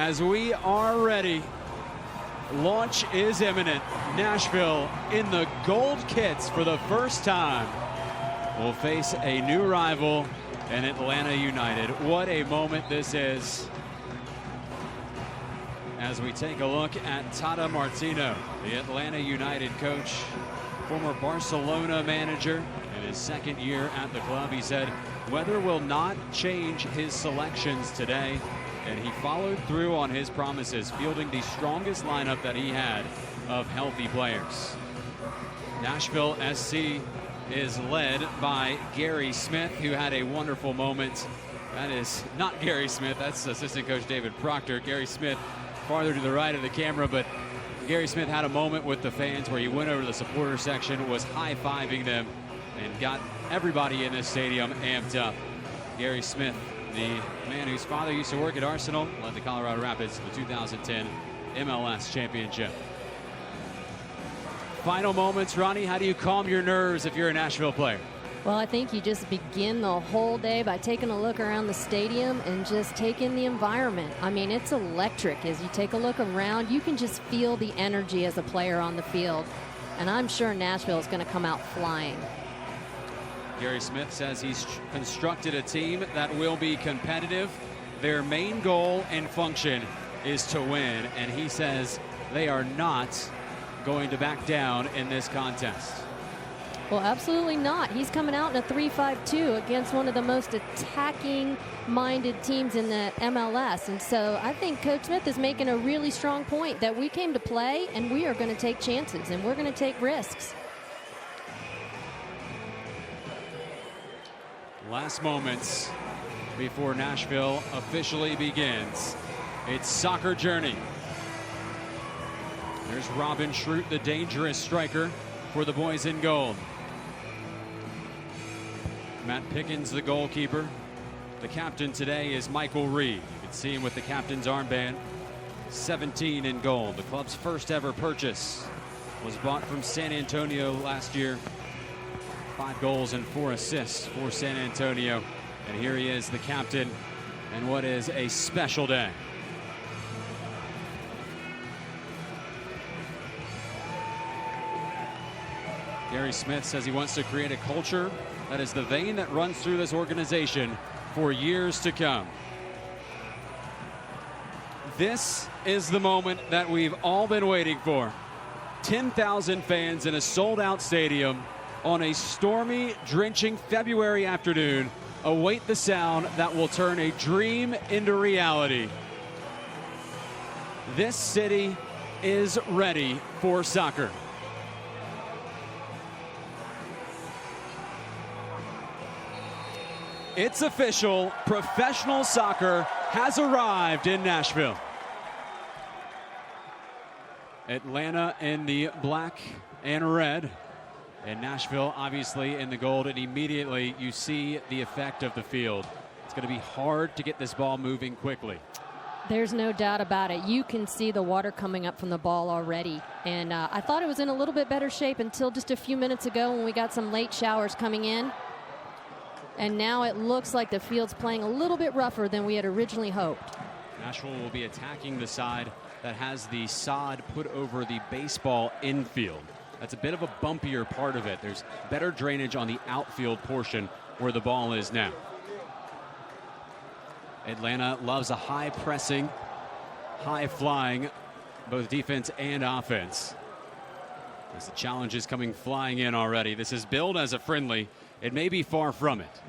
As we are ready, launch is imminent. Nashville in the gold kits for the first time will face a new rival in Atlanta United. What a moment this is. As we take a look at Tata Martino, the Atlanta United coach, former Barcelona manager, in his second year at the club. He said weather will not change his selections today. And he followed through on his promises, fielding the strongest lineup that he had of healthy players. Nashville SC is led by Gary Smith, who had a wonderful moment. That is not Gary Smith, that's assistant coach David Proctor. Gary Smith farther to the right of the camera, but Gary Smith had a moment with the fans where he went over to the supporter section, was high-fiving them, and got everybody in this stadium amped up. Gary Smith, the man whose father used to work at Arsenal, led the Colorado Rapids to the 2010 MLS championship. Final moments, Ronnie, how do you calm your nerves if you're a Nashville player? Well, I think you just begin the whole day by taking a look around the stadium and just take in the environment. I mean, it's electric. As you take a look around, you can just feel the energy as a player on the field. And I'm sure Nashville is going to come out flying. Gary Smith says he's constructed a team that will be competitive. Their main goal and function is to win, and he says they are not going to back down in this contest. Well, absolutely not. He's coming out in a 3-5-2 against one of the most attacking-minded teams in the MLS. And so I think Coach Smith is making a really strong point that we came to play, and we are going to take chances, and we're going to take risks. Last moments before Nashville officially begins its soccer journey. There's Robin Schrute, the dangerous striker for the boys in gold. Matt Pickens, the goalkeeper. The captain today is Michael Reed. You can see him with the captain's armband. 17 in gold. The club's first ever purchase was bought from San Antonio last year. 5 goals and 4 assists for San Antonio. And here he is, the captain, and what is a special day. Gary Smith says he wants to create a culture that is the vein that runs through this organization for years to come. This is the moment that we've all been waiting for. 10,000 fans in a sold-out stadium on a stormy, drenching February afternoon await the sound that will turn a dream into reality. This city is ready for soccer. It's official. Professional soccer has arrived in Nashville. Atlanta in the black and red. And Nashville, obviously, in the gold, and immediately you see the effect of the field. It's going to be hard to get this ball moving quickly. There's no doubt about it. You can see the water coming up from the ball already. And I thought it was in a little bit better shape until just a few minutes ago when we got some late showers coming in. And now it looks like the field's playing a little bit rougher than we had originally hoped. Nashville will be attacking the side that has the sod put over the baseball infield. That's a bit of a bumpier part of it. There's better drainage on the outfield portion where the ball is now. Atlanta loves a high-pressing, high-flying, both defense and offense. As the challenge is coming flying in already. This is billed as a friendly. It may be far from it.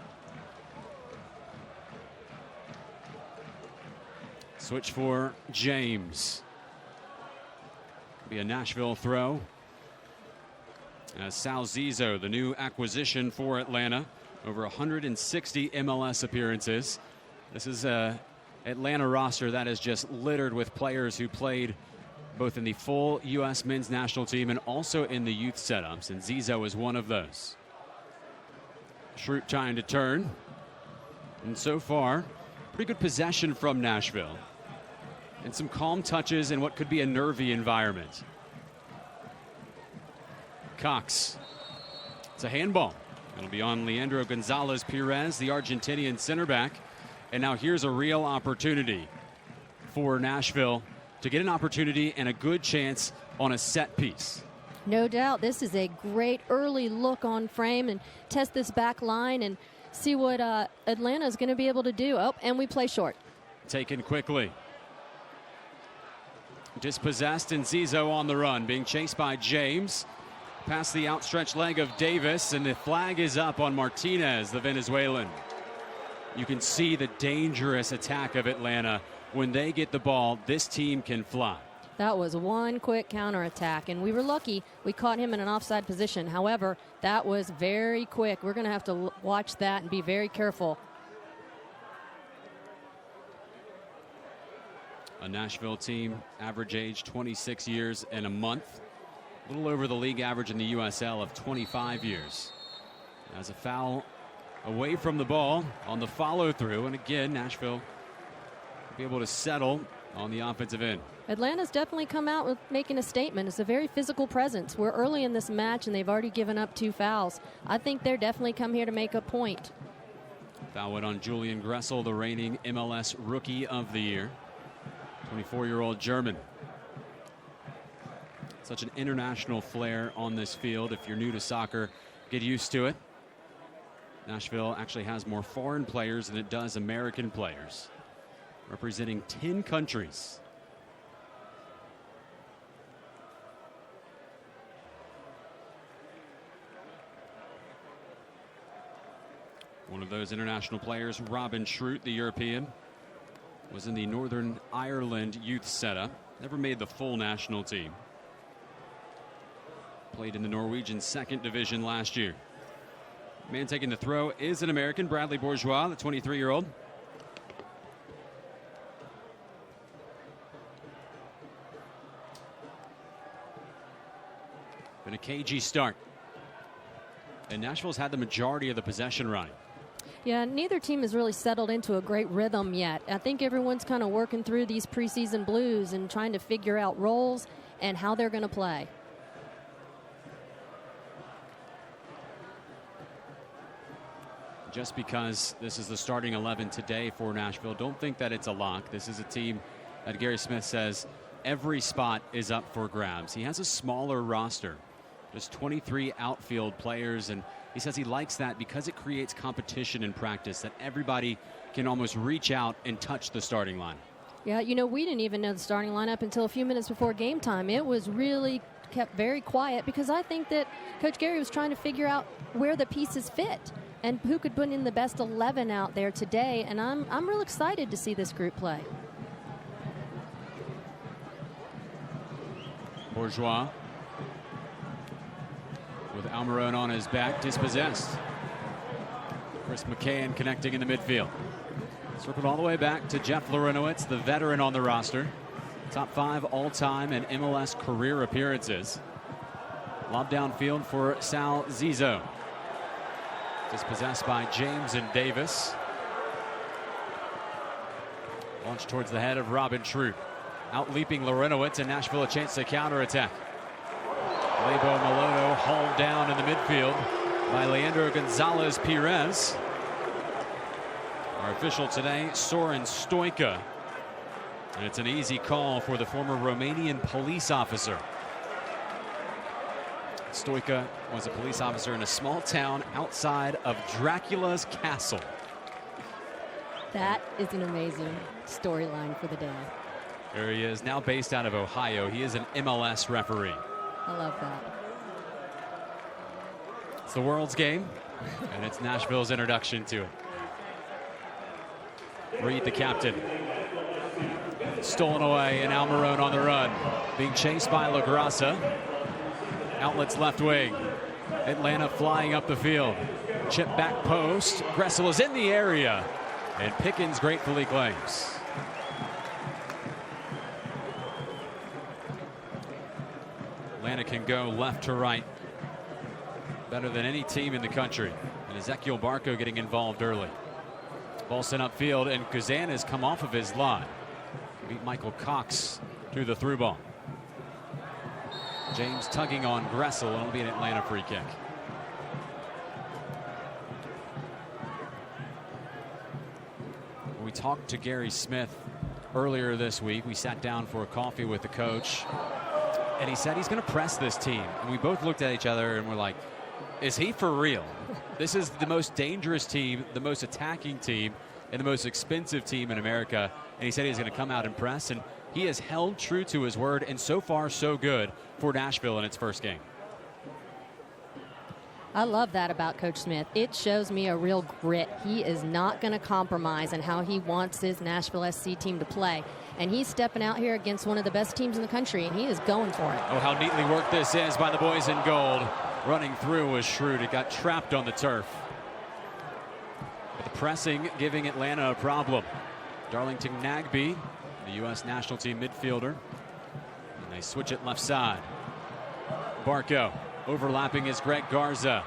Switch for James. Be a Nashville throw. As Sal Zizzo, the new acquisition for Atlanta, over 160 MLS appearances. This is a Atlanta roster that is just littered with players who played both in the full U.S. men's national team and also in the youth setups, and Zizzo is one of those. Schrute trying to turn, and so far, pretty good possession from Nashville, and some calm touches in what could be a nervy environment. Cox. It's a handball. It'll be on Leandro Gonzalez Perez, the Argentinian center back. And now here's a real opportunity for Nashville to get an opportunity and a good chance on a set piece. No doubt. This is a great early look on frame and test this back line and see what Atlanta is going to be able to do. Oh, and we play short. Taken quickly. Dispossessed, and Zizo on the run, being chased by James. Past the outstretched leg of Davis, and the flag is up on Martinez, the Venezuelan. You can see the dangerous attack of Atlanta. When they get the ball, this team can fly. That was one quick counterattack, and we were lucky we caught him in an offside position. However, that was very quick. We're going to have to watch that and be very careful. A Nashville team, average age 26 years and a month. A little over the league average in the USL of 25 years. As a foul away from the ball on the follow through, and again, Nashville will be able to settle on the offensive end. Atlanta's definitely come out with making a statement. It's a very physical presence. We're early in this match, and they've already given up 2 fouls. I think they're definitely come here to make a point. Foul went on Julian Gressel, the reigning MLS Rookie of the Year. 24-year-old German. Such an international flair on this field. If you're new to soccer, get used to it. Nashville actually has more foreign players than it does American players, representing 10 countries. One of those international players, Robin Schrute, the European, was in the Northern Ireland youth setup. Never made the full national team. Played in the Norwegian 2nd division last year. Man taking the throw is an American, Bradley Bourgeois, the 23-year-old. Been a cagey start. And Nashville's had the majority of the possession running. Yeah, neither team has really settled into a great rhythm yet. I think everyone's kind of working through these preseason blues and trying to figure out roles and how they're going to play. Just because this is the starting 11 today for Nashville, don't think that it's a lock. This is a team that Gary Smith says every spot is up for grabs. He has a smaller roster, just 23 outfield players, and he says he likes that because it creates competition in practice, that everybody can almost reach out and touch the starting line. Yeah, you know, we didn't even know the starting lineup until a few minutes before game time. It was really kept very quiet because I think that Coach Gary was trying to figure out where the pieces fit and who could put in the best 11 out there today, and I'm real excited to see this group play. Bourgeois with Almiron on his back, dispossessed. Chris McCann connecting in the midfield. Circled all the way back to Jeff Larinowitz, the veteran on the roster. Top 5 all-time and MLS career appearances. Lob downfield for Sal Zizo. Dispossessed by James and Davis. Launched towards the head of Robin Schrute. Out leaping Larinowitz, and Nashville a chance to counterattack. Lebo Malono hauled down in the midfield by Leandro Gonzalez Perez. Our official today, Sorin Stoica. And it's an easy call for the former Romanian police officer. Stoica was a police officer in a small town outside of Dracula's castle. That is an amazing storyline for the day. There he is, now based out of Ohio. He is an MLS referee. I love that. It's the world's game, and it's Nashville's introduction to it. Reed, the captain. Stolen away, and Almiron on the run. Being chased by LaGrassa. Outlets left wing. Atlanta flying up the field. Chip back post. Gressel is in the area, and Pickens gratefully claims. Atlanta can go left to right better than any team in the country. And Ezequiel Barco getting involved early. Ball sent upfield, and Kazan has come off of his line. Beat Michael Cox through the through ball. James tugging on Gressel, and it'll be an Atlanta free kick. When we talked to Gary Smith earlier this week. We sat down for a coffee with the coach, and he said he's going to press this team. And we both looked at each other and we're like, is he for real? This is the most dangerous team, the most attacking team, and the most expensive team in America. And he said he's going to come out and press, and he has held true to his word, and so far so good for Nashville in its first game. I love that about Coach Smith. It shows me a real grit. He is not going to compromise on how he wants his Nashville SC team to play. And he's stepping out here against one of the best teams in the country, and he is going for it. Oh, how neatly worked this is by the boys in gold. Running through was shrewd. It got trapped on the turf. But the pressing giving Atlanta a problem. Darlington Nagbe, the U.S. national team midfielder. And they switch it left side. Barco. Overlapping is Greg Garza.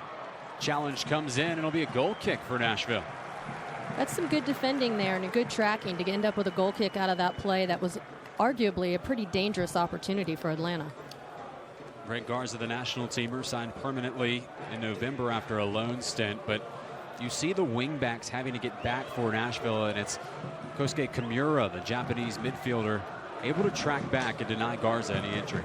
Challenge comes in, and it'll be a goal kick for Nashville. That's some good defending there and a good tracking to end up with a goal kick out of that play. That was arguably a pretty dangerous opportunity for Atlanta. Greg Garza, the national teamer, signed permanently in November after a loan stint. But you see the wingbacks having to get back for Nashville, and it's Kosuke Kimura, the Japanese midfielder, able to track back and deny Garza any injury.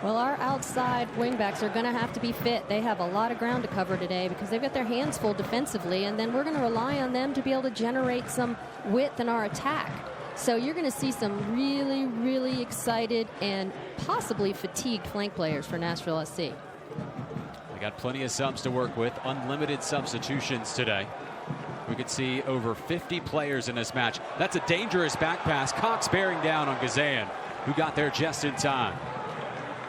Well, our outside wingbacks are going to have to be fit. They have a lot of ground to cover today because they've got their hands full defensively, and then we're going to rely on them to be able to generate some width in our attack. So you're going to see some really, really excited and possibly fatigued flank players for Nashville SC. They got plenty of subs to work with, unlimited substitutions today. We could see over 50 players in this match. That's a dangerous back pass. Cox bearing down on Gazan, who got there just in time.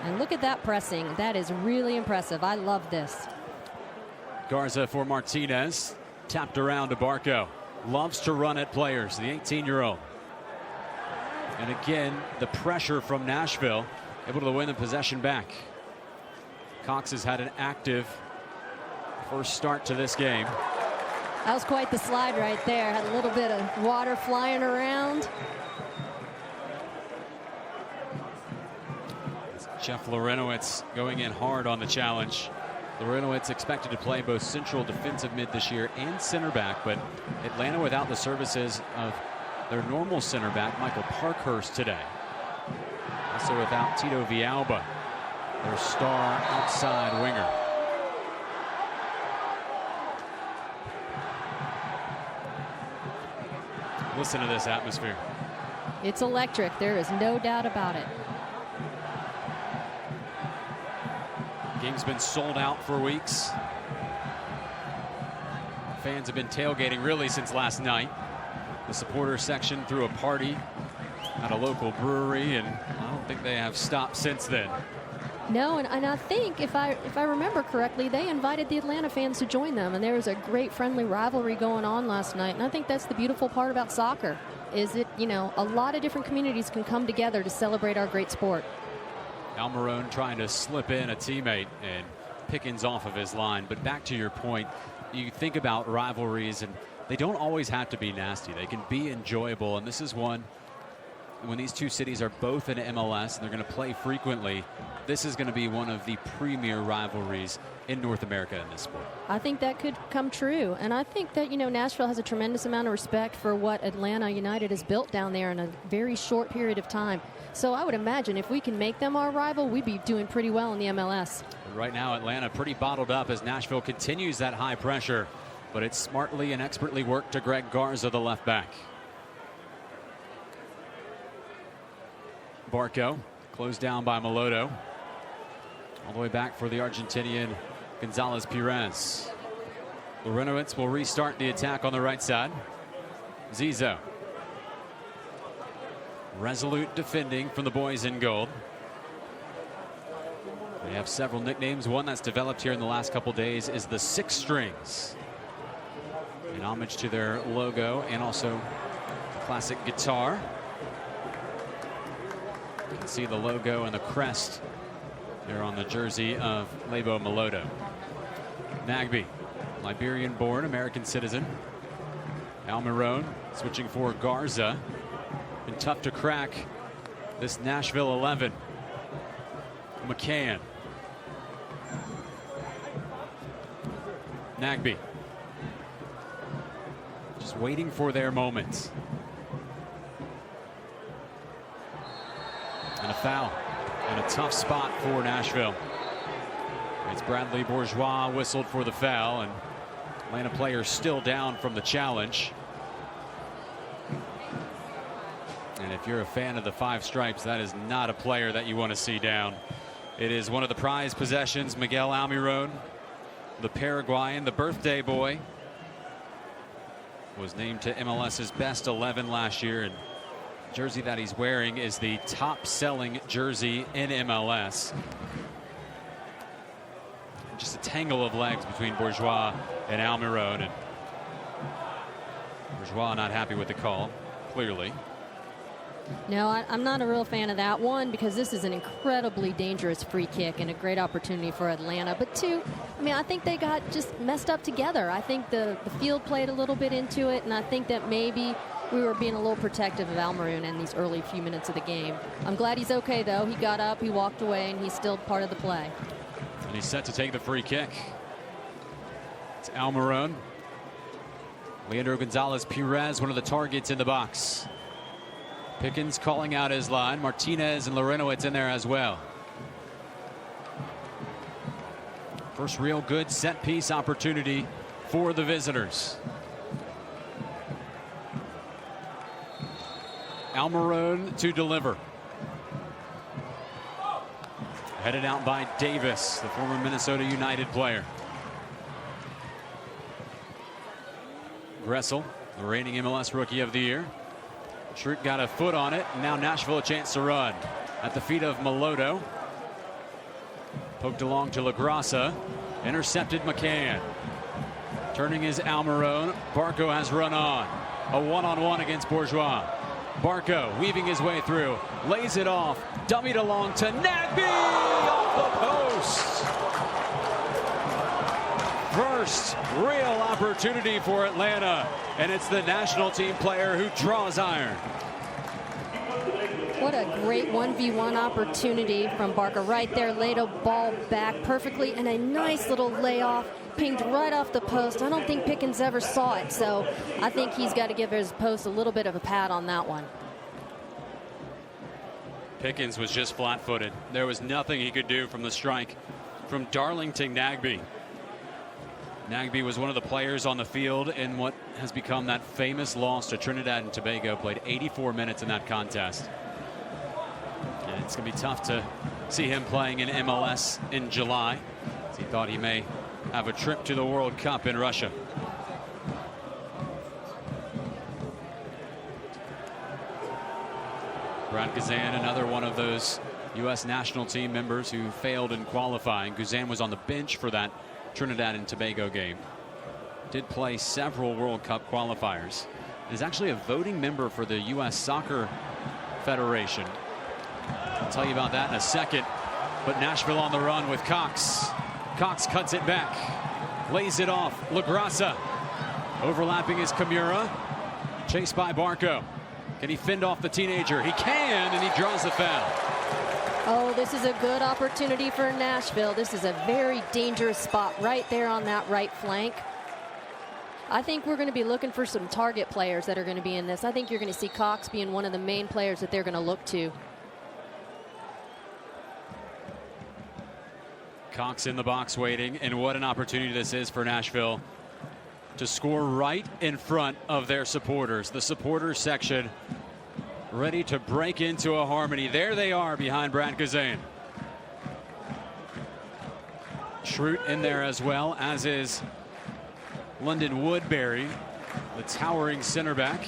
And look at that pressing. That is really impressive. I love this. Garza for Martinez. Tapped around to Barco. Loves to run at players, the 18-year-old. And again, the pressure from Nashville, able to win the possession back. Cox has had an active first start to this game. That was quite the slide right there. Had a little bit of water flying around. Jeff Lorenowitz going in hard on the challenge. Lorenowitz expected to play both central defensive mid this year and center back, but Atlanta without the services of their normal center back, Michael Parkhurst, today. Also without Tito Villalba, their star outside winger. Listen to this atmosphere. It's electric. There is no doubt about it. Game's been sold out for weeks. Fans have been tailgating really since last night. The supporter section threw a party at a local brewery, and I don't think they have stopped since then. No, and I think if I remember correctly, they invited the Atlanta fans to join them, and there was a great friendly rivalry going on last night. And I think that's the beautiful part about soccer, is it, you know, a lot of different communities can come together to celebrate our great sport. Almiron trying to slip in a teammate, and Pickens off of his line. But back to your point, you think about rivalries, and they don't always have to be nasty. They can be enjoyable, and this is one when these two cities are both in MLS and they're going to play frequently. This is going to be one of the premier rivalries in North America in this sport. I think that could come true, and I think that, you know, Nashville has a tremendous amount of respect for what Atlanta United has built down there in a very short period of time. So I would imagine if we can make them our rival, we'd be doing pretty well in the MLS. Right now, Atlanta pretty bottled up as Nashville continues that high pressure, but it's smartly and expertly worked to Greg Garza, the left back. Barco closed down by Meloto. All the way back for the Argentinian Gonzalez Perez. Lorenowitz will restart the attack on the right side. Zizzo. Resolute defending from the boys in gold. They have several nicknames. One that's developed here in the last couple days is the Six Strings, in homage to their logo and also the classic guitar. You can see the logo and the crest there on the jersey of Lebo Meloto. Nagbe, Liberian-born American citizen. Almiron switching for Garza. Been tough to crack this Nashville 11. McCann. Nagbe. Just waiting for their moment. And a foul in a tough spot for Nashville. It's Bradley Bourgeois whistled for the foul, and Atlanta players still down from the challenge. And if you're a fan of the five stripes, that is not a player that you want to see down. It is one of the prized possessions. Miguel Almiron, the Paraguayan, the birthday boy, was named to MLS's best 11 last year, and the jersey that he's wearing is the top-selling jersey in MLS. Just a tangle of legs between Bourgeois and Almiron, and Bourgeois not happy with the call, clearly. No, I'm not a real fan of that. One, because this is an incredibly dangerous free kick and a great opportunity for Atlanta. But two, I mean, I think they got just messed up together. I think the field played a little bit into it, and I think that maybe we were being a little protective of Almiron in these early few minutes of the game. I'm glad he's okay, though. He got up, he walked away, and he's still part of the play. And he's set to take the free kick. It's Almiron. Leandro Gonzalez-Perez, one of the targets in the box. Pickens calling out his line. Martinez and Larinowitz in there as well. First real good set piece opportunity for the visitors. Almiron to deliver. Headed out by Davis, the former Minnesota United player. Gressel, the reigning MLS Rookie of the Year. Schrute got a foot on it, and now Nashville a chance to run. At the feet of Melodo. Poked along to LaGrassa. Intercepted McCann. Turning is Almiron. Barco has run on. A one-on-one against Bourgeois. Barco weaving his way through. Lays it off. Dummied along to Nagbe off the post. First real opportunity for Atlanta, and it's the national team player who draws iron. What a great 1v1 opportunity from Barker right there. Laid a ball back perfectly, and a nice little layoff, pinged right off the post. I don't think Pickens ever saw it, so I think he's got to give his post a little bit of a pat on that one. Pickens was just flat-footed. There was nothing he could do from the strike from Darlington Nagbe. Nagbe was one of the players on the field in what has become that famous loss to Trinidad and Tobago. Played 84 minutes in that contest. And it's going to be tough to see him playing in MLS in July, as he thought he may have a trip to the World Cup in Russia. Brad Guzan, another one of those U.S. national team members who failed in qualifying. Guzan was on the bench for that Trinidad and Tobago game. Did play several World Cup qualifiers. Is actually a voting member for the U.S. Soccer Federation. I'll tell you about that in a second. But Nashville on the run with Cox. Cox cuts it back. Lays it off. LaGrassa. Overlapping is Kimura. Chased by Barco. Can he fend off the teenager? He can, and he draws the foul. Oh, this is a good opportunity for Nashville. This is a very dangerous spot right there on that right flank. I think we're going to be looking for some target players that are going to be in this. I think you're going to see Cox being one of the main players that they're going to look to. Cox in the box waiting, and what an opportunity this is for Nashville to score right in front of their supporters. The supporters section ready to break into a harmony. There they are behind Brad Guzan. Schrute in there as well, as is London Woodbury, the towering center back.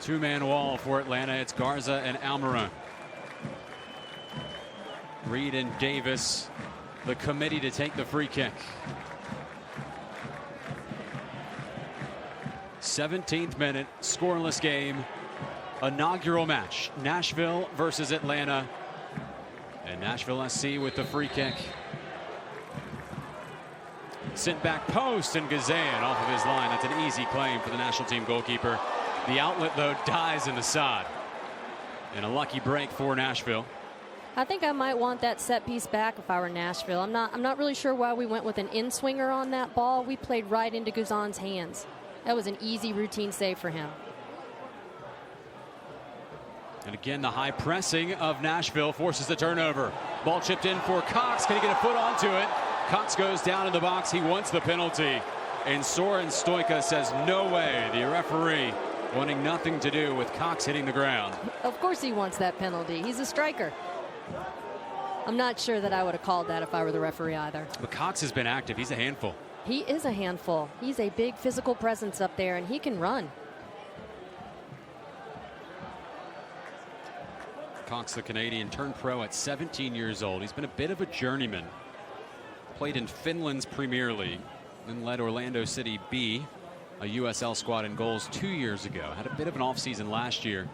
Two-man wall for Atlanta. It's Garza and Almiron. Reed and Davis, the committee to take the free kick. 17th minute, scoreless game. Inaugural match, Nashville versus Atlanta. And Nashville SC with the free kick. Sent back post, and Guzan off of his line. That's an easy claim for the national team goalkeeper. The outlet, though, dies in the sod. And a lucky break for Nashville. I think I might want that set piece back if I were Nashville. I'm not really sure why we went with an in-swinger on that ball. We played right into Guzan's hands. That was an easy routine save for him. And again, the high pressing of Nashville forces the turnover. Ball chipped in for Cox. Can he get a foot onto it? Cox goes down in the box. He wants the penalty. And Soren Stojka says no way. The referee wanting nothing to do with Cox hitting the ground. Of course he wants that penalty. He's a striker. I'm not sure that I would have called that if I were the referee either. But Cox has been active. He's a handful. He is a handful. He's a big physical presence up there, and he can run. Cox, the Canadian, turned pro at 17 years old. He's been a bit of a journeyman. Played in Finland's Premier League, then led Orlando City B, a USL squad, in goals 2 years ago. Had a bit of an offseason last year.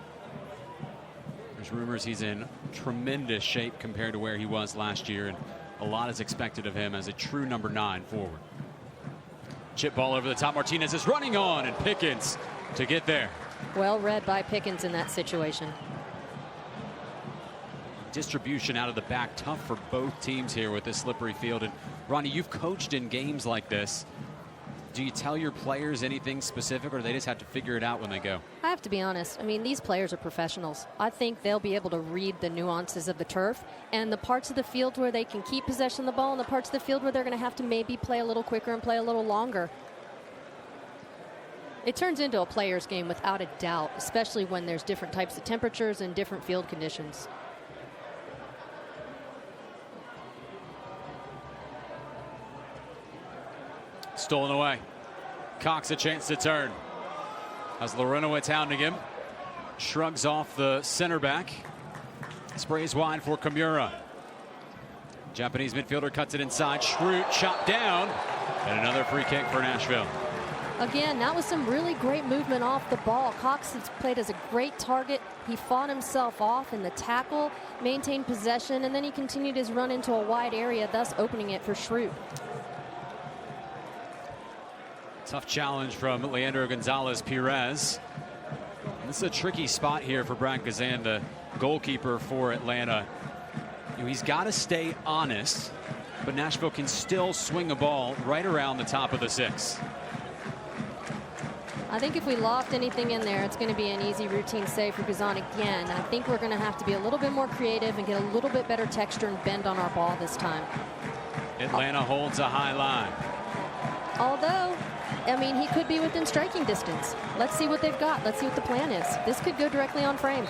There's rumors he's in tremendous shape compared to where he was last year, and a lot is expected of him as a true number 9 forward. Chip ball over the top. Martinez is running on, and Pickens to get there. Well read by Pickens in that situation. Distribution out of the back, tough for both teams here with this slippery field. And Ronnie, you've coached in games like this. Do you tell your players anything specific, or do they just have to figure it out when they go? I have to be honest. I mean, these players are professionals. I think they'll be able to read the nuances of the turf and the parts of the field where they can keep possession of the ball and the parts of the field where they're going to have to maybe play a little quicker and play a little longer. It turns into a player's game without a doubt, especially when there's different types of temperatures and different field conditions. Stolen away. Cox a chance to turn. As Larinowitz hounding him. Shrugs off the center back. Sprays wide for Kimura. Japanese midfielder cuts it inside. Schrute chopped down. And another free kick for Nashville. Again, that was some really great movement off the ball. Cox has played as a great target. He fought himself off in the tackle, maintained possession, and then he continued his run into a wide area, thus opening it for Schrute. Tough challenge from Leandro Gonzalez-Perez. This is a tricky spot here for Brad Gazan, the goalkeeper for Atlanta. He's got to stay honest, but Nashville can still swing a ball right around the top of the 6. I think if we loft anything in there, it's going to be an easy routine save for Gazan again. I think we're going to have to be a little bit more creative and get a little bit better texture and bend on our ball this time. Atlanta holds a high line. Although, I mean, he could be within striking distance. Let's see what they've got. Let's see what the plan is. This could go directly on frame.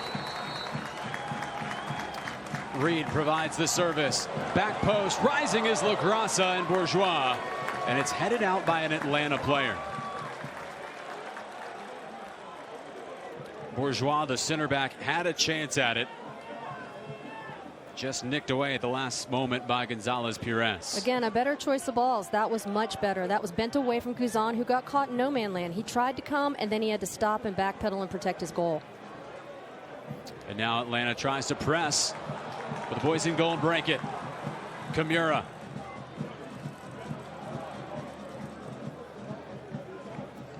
Reed provides the service. Back post. Rising is LaGrassa and Bourgeois. And it's headed out by an Atlanta player. Bourgeois, the center back, had a chance at it. Just nicked away at the last moment by Gonzalez-Perez. Again, a better choice of balls. That was much better. That was bent away from Guzan, who got caught in no man land. He tried to come, and then he had to stop and backpedal and protect his goal. And now Atlanta tries to press, but the boys in goal break it. Kimura.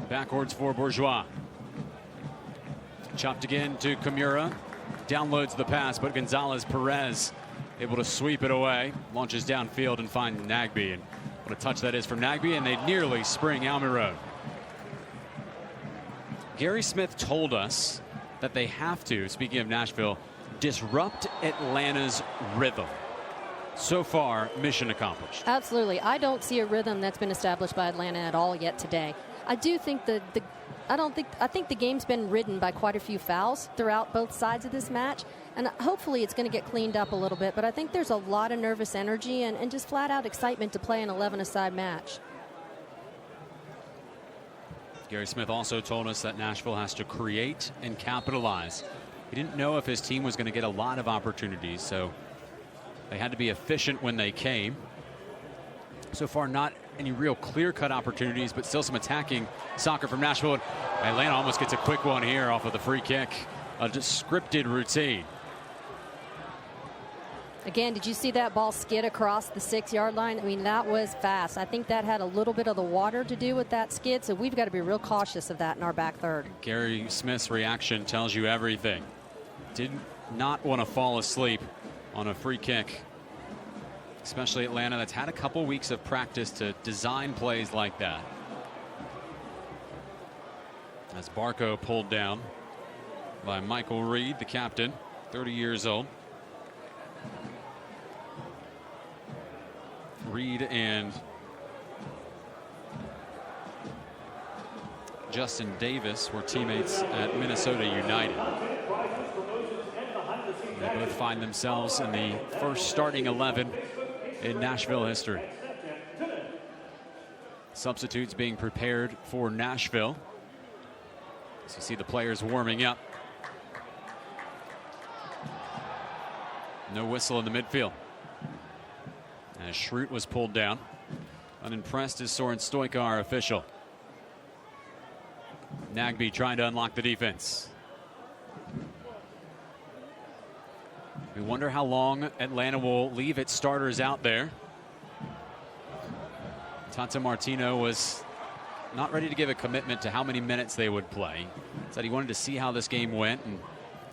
Backwards for Bourgeois. Chopped again to Kimura. Downloads the pass, but Gonzalez-Perez able to sweep it away. Launches downfield and finds Nagbe. And what a touch that is from Nagbe, and they nearly spring Almiroad. Gary Smith told us that they have to, speaking of Nashville, disrupt Atlanta's rhythm. So far, mission accomplished. Absolutely. I don't see a rhythm that's been established by Atlanta at all yet today. I do think I think the game's been ridden by quite a few fouls throughout both sides of this match, and hopefully it's going to get cleaned up a little bit, but I think there's a lot of nervous energy and just flat out excitement to play an 11-a-side match. Gary Smith also told us that Nashville has to create and capitalize. He didn't know if his team was going to get a lot of opportunities, so they had to be efficient when they came. So far, not any real clear-cut opportunities, but still some attacking soccer from Nashville. And Atlanta almost gets a quick one here off of the free kick. A just scripted routine. Again, did you see that ball skid across the 6-yard line? I mean, that was fast. I think that had a little bit of the water to do with that skid, so we've got to be real cautious of that in our back third. Gary Smith's reaction tells you everything. Did not want to fall asleep on a free kick. Especially Atlanta, that's had a couple weeks of practice to design plays like that. As Barco pulled down. by Michael Reed, the captain, 30 years old. Reed and Justin Davis were teammates at Minnesota United. They both find themselves in the first starting 11 in Nashville history. Substitutes being prepared for Nashville. So you see the players warming up. No whistle in the midfield as Schrute was pulled down. Unimpressed is Soren Stoika, our official. Nagbe trying to unlock the defense. We wonder how long Atlanta will leave its starters out there. Tata Martino was not ready to give a commitment to how many minutes they would play. Said he wanted to see how this game went, and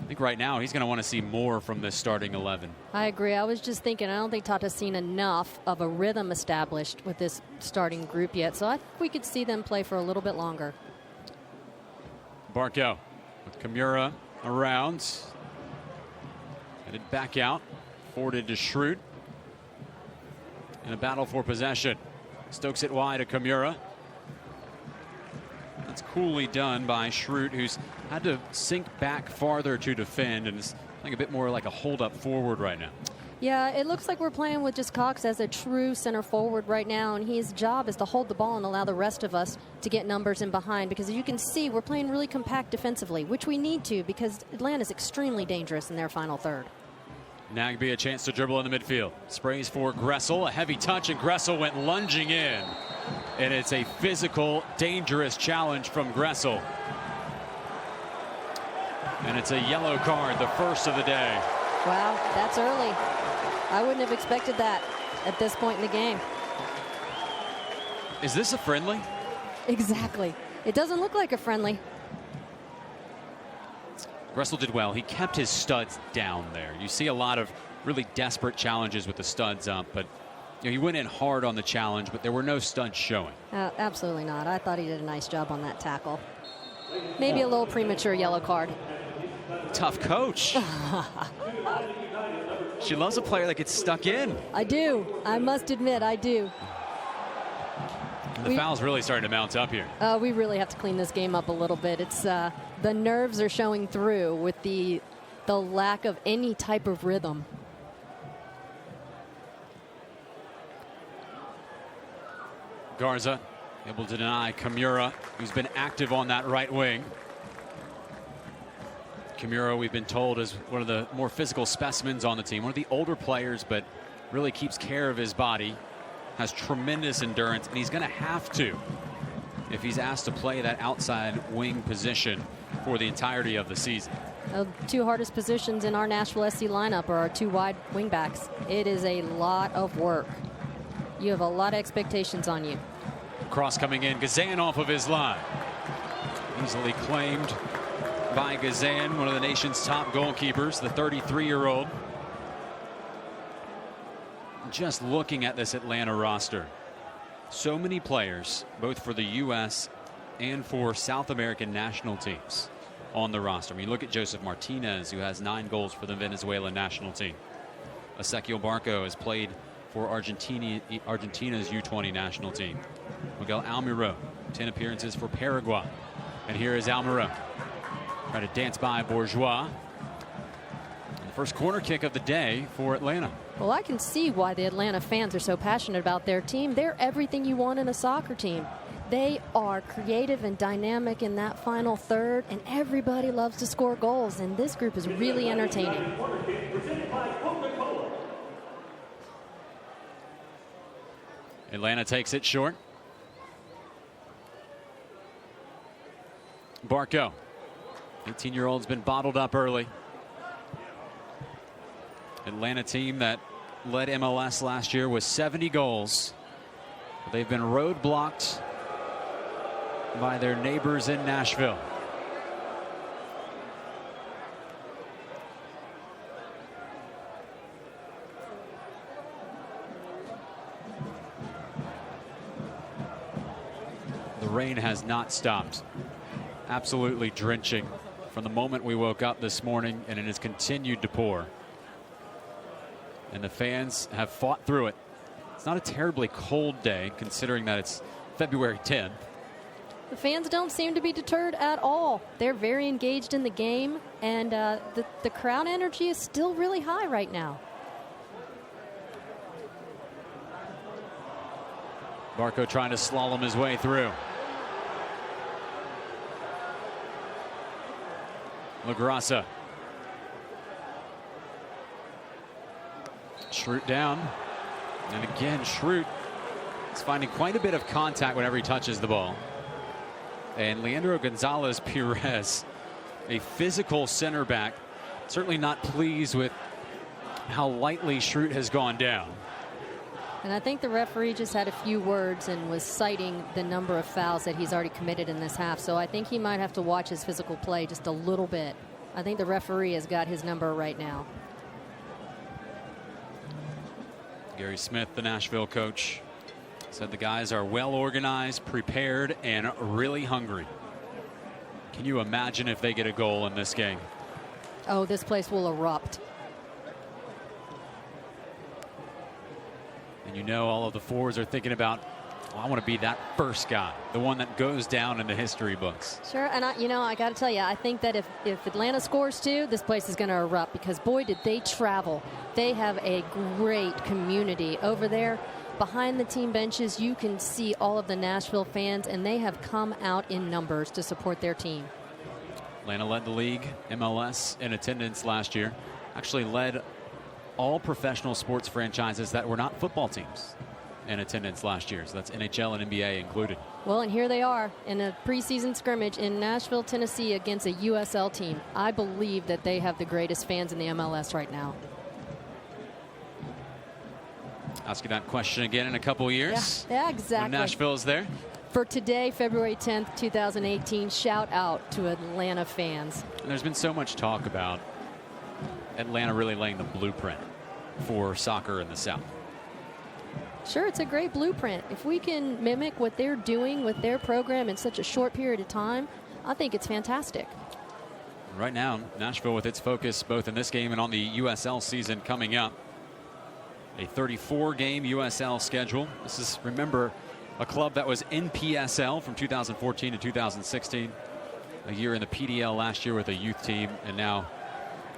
I think right now he's going to want to see more from this starting 11. I agree. I was just thinking, I don't think Tata's seen enough of a rhythm established with this starting group yet, so I think we could see them play for a little bit longer. Barco with Kimura around. Headed back out. Forwarded to Schrute. In a battle for possession. Stokes it wide to Kimura. That's coolly done by Schrute, who's had to sink back farther to defend and is playing a bit more like a hold-up forward right now. Yeah, it looks like we're playing with just Cox as a true center forward right now, and his job is to hold the ball and allow the rest of us to get numbers in behind, because as you can see, we're playing really compact defensively, which we need to, because Atlanta's extremely dangerous in their final third. Nagbe a chance to dribble in the midfield. Sprays for Gressel. A heavy touch, and Gressel went lunging in. And it's a physical, dangerous challenge from Gressel. And it's a yellow card, the first of the day. Wow, that's early. I wouldn't have expected that at this point in the game. Is this a friendly? Exactly. It doesn't look like a friendly. Gressel did well. He kept his studs down there. You see a lot of really desperate challenges with the studs up, but you know, he went in hard on the challenge, but there were no studs showing. Absolutely not. I thought he did a nice job on that tackle. Maybe a little premature yellow card. Tough coach. She loves a player that gets stuck in. I do. I must admit, I do. And the foul's really starting to mount up here. We really have to clean this game up a little bit. It's the nerves are showing through with the lack of any type of rhythm. Garza able to deny Kimura, who's been active on that right wing. Kimura, we've been told, is one of the more physical specimens on the team. One of the older players, but really keeps care of his body. Has tremendous endurance, and he's going to have to if he's asked to play that outside wing position for the entirety of the season. The two hardest positions in our Nashville SC lineup are our two wide wing backs. It is a lot of work. You have a lot of expectations on you. Cross coming in, Gazan off of his line. Easily claimed by Gazan, one of the nation's top goalkeepers, the 33-year-old. Just looking at this Atlanta roster, so many players, both for the U.S. and for South American national teams on the roster. I mean, look at Joseph Martinez, who has 9 goals for the Venezuelan national team. Ezequiel Barco has played for Argentina's U20 national team. Miguel Almirón, 10 appearances for Paraguay. And here is Almirón. Trying to dance by Bourgeois. And the first corner kick of the day for Atlanta. Well, I can see why the Atlanta fans are so passionate about their team. They're everything you want in a soccer team. They are creative and dynamic in that final third, and everybody loves to score goals, and this group is really entertaining. Atlanta takes it short. Barco, 18-year-old's been bottled up early. Atlanta team that led MLS last year with 70 goals. They've been roadblocked by their neighbors in Nashville. The rain has not stopped. Absolutely drenching from the moment we woke up this morning, and it has continued to pour. And the fans have fought through it. It's not a terribly cold day, considering that it's February 10th. The fans don't seem to be deterred at all. They're very engaged in the game, and the crowd energy is still really high right now. Barco trying to slalom his way through. LaGrassa. Schrute down. And again, Schrute is finding quite a bit of contact whenever he touches the ball. And Leandro Gonzalez-Perez, a physical center back, certainly not pleased with how lightly Schrute has gone down. And I think the referee just had a few words and was citing the number of fouls that he's already committed in this half. So I think he might have to watch his physical play just a little bit. I think the referee has got his number right now. Gary Smith, the Nashville coach, said the guys are well organized, prepared, and really hungry. Can you imagine if they get a goal in this game? Oh, this place will erupt. And you know all of the forwards are thinking about, well, I want to be that first guy, the one that goes down in the history books. Sure, and I got to tell you, I think that if Atlanta scores too, this place is going to erupt, because boy, did they travel. They have a great community over there. Behind the team benches, you can see all of the Nashville fans, and they have come out in numbers to support their team. Atlanta led the league, MLS, in attendance last year. Actually led all professional sports franchises that were not football teams in attendance last year. So that's NHL and NBA included. Well, and here they are in a preseason scrimmage in Nashville, Tennessee against a USL team. I believe that they have the greatest fans in the MLS right now. Ask you that question again in a couple years. Yeah, exactly. When Nashville's there. For today, February 10th, 2018, shout out to Atlanta fans. And there's been so much talk about Atlanta really laying the blueprint for soccer in the South. Sure, it's a great blueprint. If we can mimic what they're doing with their program in such a short period of time, I think it's fantastic. Right now, Nashville with its focus both in this game and on the USL season coming up. A 34-game USL schedule. This is, remember, a club that was in PSL from 2014 to 2016. A year in the PDL last year with a youth team, and now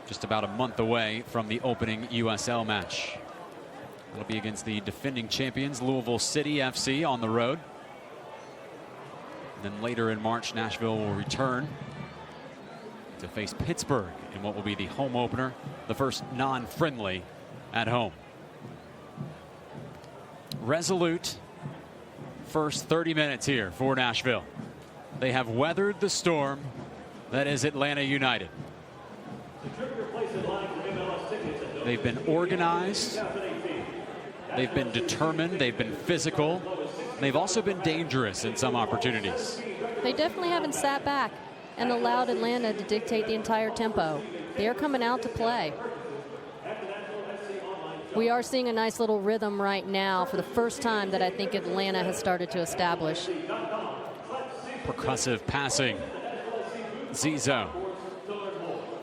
just about a month away from the opening USL match. It'll be against the defending champions, Louisville City FC, on the road. And then later in March, Nashville will return to face Pittsburgh in what will be the home opener, the first non-friendly at home. Resolute first 30 minutes here for Nashville. They have weathered the storm that is Atlanta United. They've been organized. They've been determined. They've been physical. They've also been dangerous in some opportunities. They definitely haven't sat back and allowed Atlanta to dictate the entire tempo. They're coming out to play. We are seeing a nice little rhythm right now for the first time that I think Atlanta has started to establish. Percussive passing. Zizo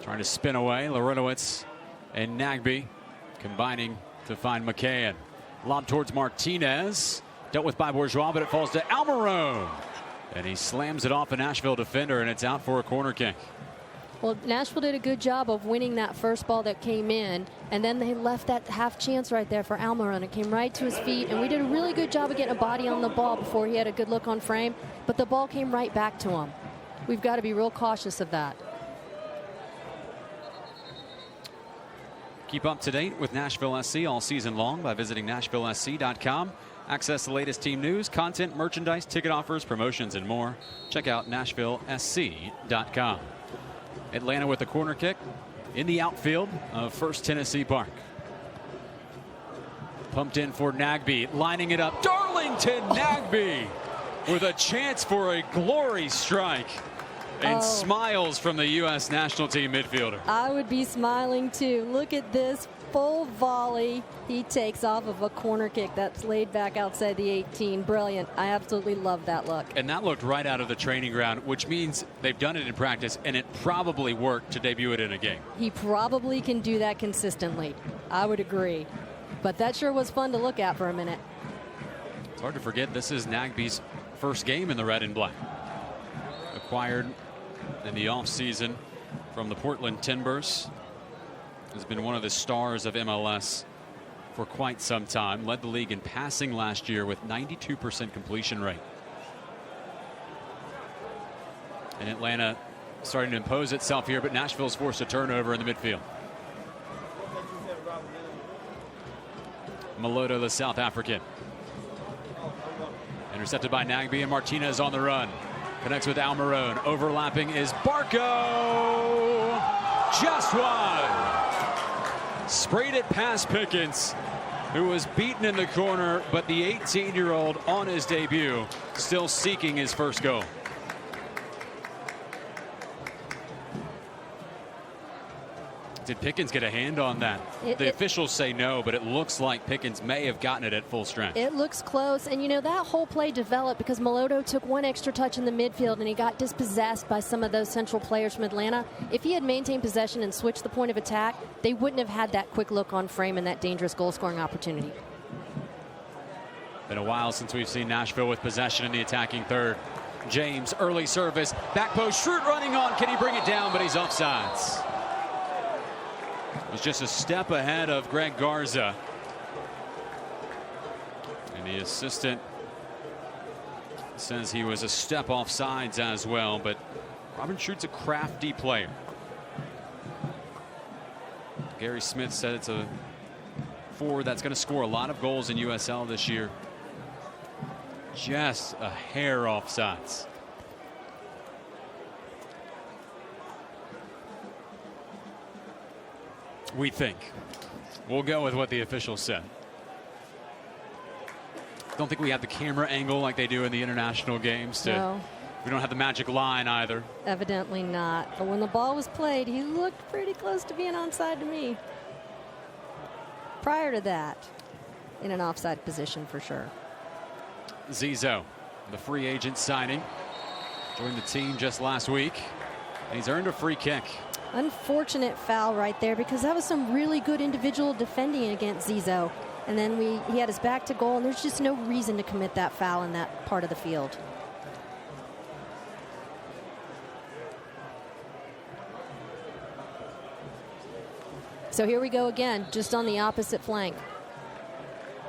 trying to spin away. Larinowitz and Nagbe combining to find McCann. Lob towards Martinez. Dealt with by Bourgeois, but it falls to Almiron. And he slams it off a Nashville defender, and it's out for a corner kick. Well, Nashville did a good job of winning that first ball that came in, and then they left that half chance right there for Almiron. It came right to his feet, and we did a really good job of getting a body on the ball before he had a good look on frame, but the ball came right back to him. We've got to be real cautious of that. Keep up to date with Nashville SC all season long by visiting NashvilleSC.com. Access the latest team news, content, merchandise, ticket offers, promotions, and more. Check out NashvilleSC.com. Atlanta with the corner kick in the outfield of First Tennessee Park. Pumped in for Nagbe, lining it up. Darlington Nagbe with a chance for a glory strike. And smiles from the U.S. national team midfielder. I would be smiling too. Look at this full volley he takes off of a corner kick that's laid back outside the 18. Brilliant. I absolutely love that look. And that looked right out of the training ground, which means they've done it in practice, and it probably worked to debut it in a game. He probably can do that consistently. I would agree. But that sure was fun to look at for a minute. It's hard to forget this is Nagbe's first game in the red and black. Acquired in the offseason from the Portland Timbers. Has been one of the stars of MLS for quite some time. Led the league in passing last year with 92% completion rate. And Atlanta starting to impose itself here, but Nashville's forced a turnover in the midfield. Maloto, the South African. Intercepted by Nagbe, and Martinez on the run. Connects with Almiron. Overlapping is Barco. Just one. Sprayed it past Pickens, who was beaten in the corner, but the 18-year-old on his debut still seeking his first goal. Did Pickens get a hand on that? The officials say no, but it looks like Pickens may have gotten it at full strength. It looks close, and you know that whole play developed because Maloto took one extra touch in the midfield and he got dispossessed by some of those central players from Atlanta. If he had maintained possession and switched the point of attack, they wouldn't have had that quick look on frame and that dangerous goal-scoring opportunity. Been a while since we've seen Nashville with possession in the attacking third. James, early service, back post, Schrute running on. Can he bring it down? But he's offsides. Was just a step ahead of Greg Garza. And the assistant says he was a step off sides as well, but Robin Schrute's a crafty player. Gary Smith said it's a forward that's going to score a lot of goals in USL this year. Just a hair off sides. We think. We'll go with what the officials said. Don't think we have the camera angle like they do in the international games. No. We don't have the magic line either. Evidently not. But when the ball was played, he looked pretty close to being onside to me. Prior to that, in an offside position for sure. Zizzo, the free agent signing, joined the team just last week. And he's earned a free kick. Unfortunate foul right there because that was some really good individual defending against Zizzo. And then he had his back to goal, and there's just no reason to commit that foul in that part of the field. So here we go again, just on the opposite flank.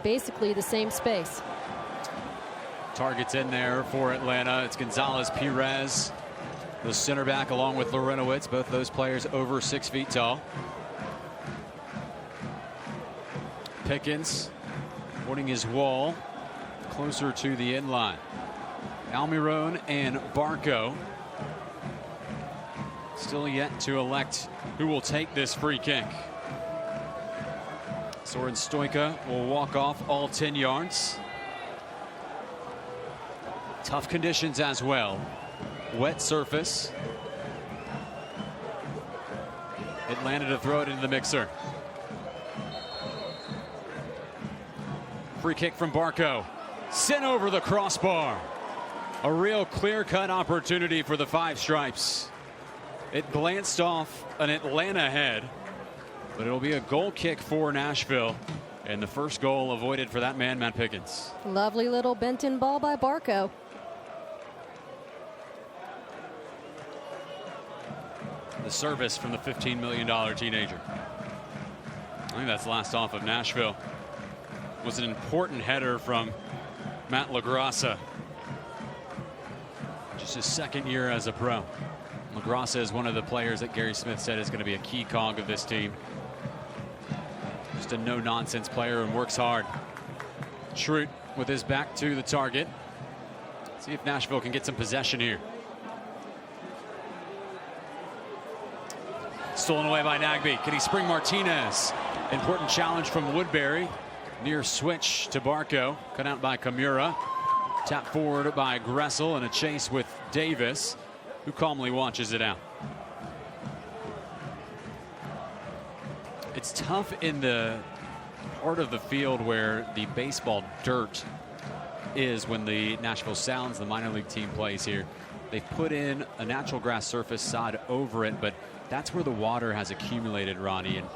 Basically the same space. Targets in there for Atlanta. It's Gonzalez Perez, the center back, along with Lorenowitz. Both those players over 6 feet tall. Pickens pointing his wall closer to the end line. Almiron and Barco still yet to elect who will take this free kick. Soren Stoica will walk off all 10 yards. Tough conditions as well. Wet surface. Atlanta to throw it into the mixer. Free kick from Barco. Sent over the crossbar. A real clear-cut opportunity for the Five Stripes. It glanced off an Atlanta head, but it'll be a goal kick for Nashville. And the first goal avoided for that man, Matt Pickens. Lovely little bent-in ball by Barco. The service from the $15 million teenager. I think that's last off of Nashville. Was an important header from Matt LaGrassa. Just his second year as a pro. LaGrassa is one of the players that Gary Smith said is going to be a key cog of this team. Just a no-nonsense player and works hard. Schrute with his back to the target. See if Nashville can get some possession here. Stolen away by Nagbe. Can he spring Martinez? Important challenge from Woodbury. Near switch to Barco. Cut out by Kamura. Tap forward by Gressel and a chase with Davis. who calmly watches it out. It's tough in the part of the field where the baseball dirt is when the Nashville Sounds, the minor league team, plays here. They've put in a natural grass surface sod over it, but that's where the water has accumulated, Ronnie. And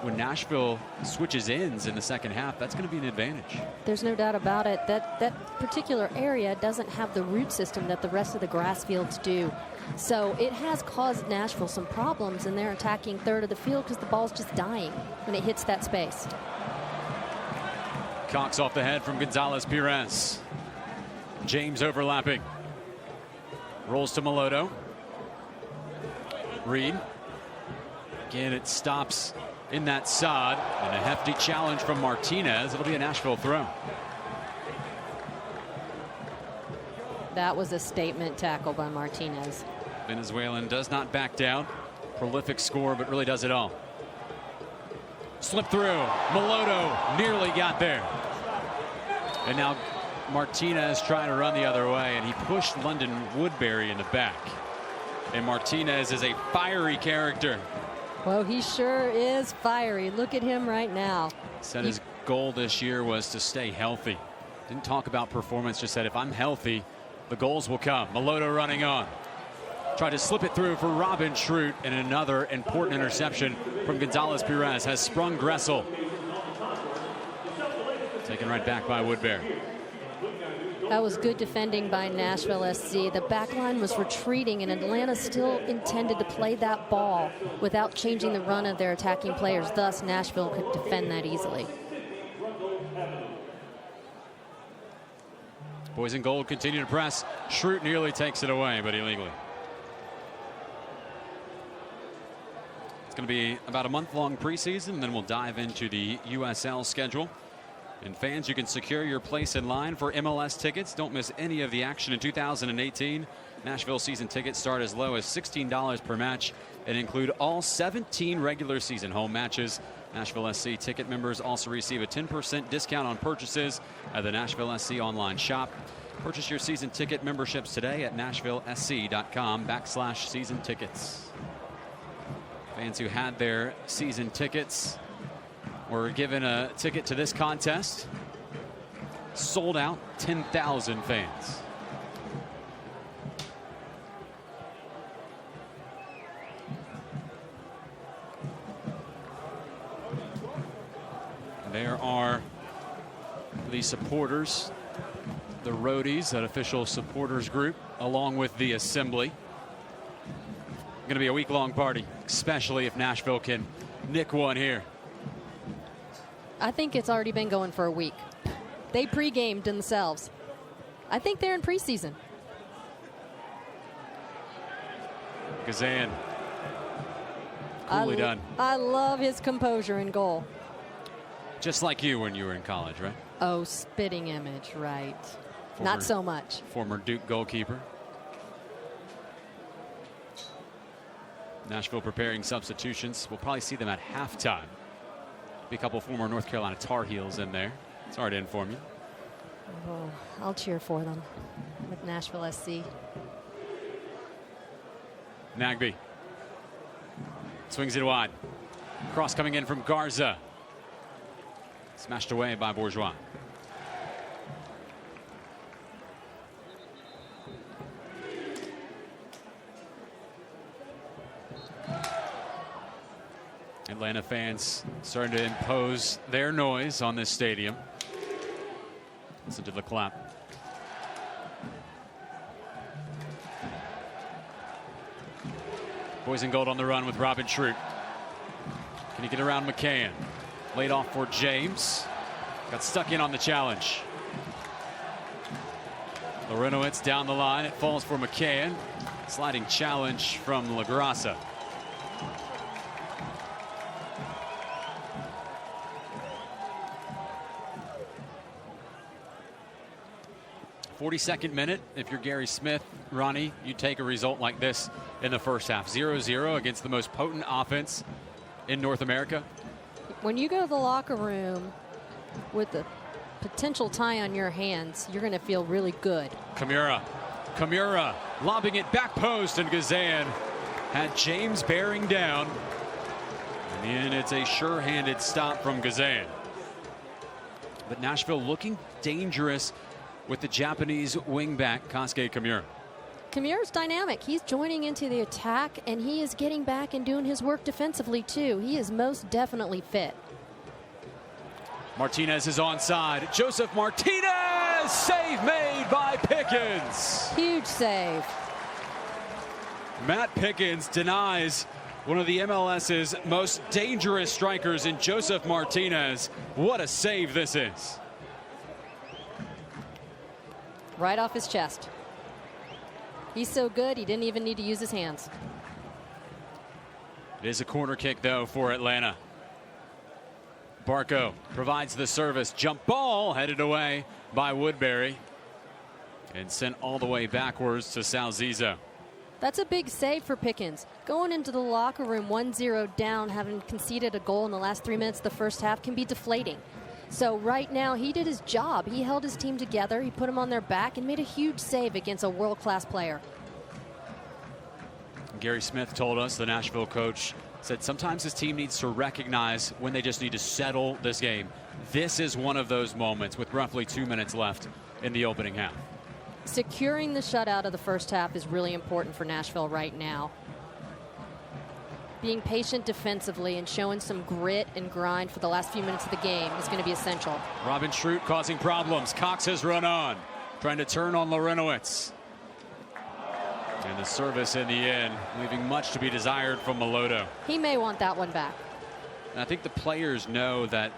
when Nashville switches ends in the second half, that's going to be an advantage. There's no doubt about it. That particular area doesn't have the root system that the rest of the grass fields do. So it has caused Nashville some problems in their attacking third of the field because the ball's just dying when it hits that space. Cox off the head from Gonzalez Perez. James overlapping. Rolls to Meloto. Reed. Again, it stops in that sod, and a hefty challenge from Martinez. It'll be a Nashville throw. That was a statement tackle by Martinez. Venezuelan does not back down. Prolific score, but really does it all. Slip through. Meloto nearly got there. And now Martinez trying to run the other way, and he pushed London Woodbury in the back. And Martinez is a fiery character. Well, he sure is fiery. Look at him right now. Said his goal this year was to stay healthy. Didn't talk about performance, just said if I'm healthy, the goals will come. Meloto running on. Tried to slip it through for Robin Schrute, and another important interception from Gonzalez Perez has sprung Gressel. Taken right back by Woodbury. That was good defending by Nashville SC. The back line was retreating, and Atlanta still intended to play that ball without changing the run of their attacking players. Thus, Nashville could defend that easily. Boys in gold continue to press. Schrute nearly takes it away, but illegally. It's going to be about a month-long preseason, and then we'll dive into the USL schedule. And fans, you can secure your place in line for MLS tickets. Don't miss any of the action in 2018. Nashville season tickets start as low as $16 per match and include all 17 regular season home matches. Nashville SC ticket members also receive a 10% discount on purchases at the Nashville SC online shop. Purchase your season ticket memberships today at nashvillesc.com/season tickets. Fans who had their season tickets were given a ticket to this contest. Sold out, 10,000 fans. There are the supporters, the roadies, that official supporters group, along with the assembly. Going to be a week-long party, especially if Nashville can nick one here. I think it's already been going for a week. They pre-gamed themselves. I think they're in preseason. Gazan. Coolly done. I love his composure in goal. Just like you when you were in college, right? Oh, spitting image, right. Not so much. Former Duke goalkeeper. Nashville preparing substitutions. We'll probably see them at halftime. Be a couple former North Carolina Tar Heels in there. It's hard to inform you. Oh, I'll cheer for them with Nashville SC. Nagby swings it wide. Cross coming in from Garza. Smashed away by Bourgeois. Atlanta fans starting to impose their noise on this stadium. Listen to the clap. Boys in gold on the run with Robin Schrute. Can he get around McCann? Laid off for James. Got stuck in on the challenge. Lorenowitz down the line. It falls for McCann. Sliding challenge from LaGrassa. 42nd minute. If you're Gary Smith, Ronnie, you take a result like this in the first half. 0-0 against the most potent offense in North America. When you go to the locker room with the potential tie on your hands, you're going to feel really good. Kimura lobbing it back post, and Gazan had James bearing down. In the end, it's a sure-handed stop from Gazan. But Nashville looking dangerous with the Japanese wingback, Kosuke Kimura. Kimura's dynamic. He's joining into the attack, and he is getting back and doing his work defensively, too. He is most definitely fit. Martinez is onside. Joseph Martinez! Save made by Pickens. Huge save. Matt Pickens denies one of the MLS's most dangerous strikers in Joseph Martinez. What a save this is. Right off his chest. He's so good, he didn't even need to use his hands. It is a corner kick, though, for Atlanta. Barco provides the service. Jump ball headed away by Woodbury and sent all the way backwards to Salzizo. That's a big save for Pickens. Going into the locker room 1-0 down, having conceded a goal in the last 3 minutes of the first half, can be deflating. So right now, he did his job. He held his team together. He put them on their back and made a huge save against a world-class player. Gary Smith told us, the Nashville coach, said sometimes his team needs to recognize when they just need to settle this game. This is one of those moments with roughly 2 minutes left in the opening half. Securing the shutout of the first half is really important for Nashville right now. Being patient defensively and showing some grit and grind for the last few minutes of the game is going to be essential. Robin Schrute causing problems. Cox has run on, trying to turn on Larinowitz. And the service in the end, leaving much to be desired from Melodo. He may want that one back. And I think the players know that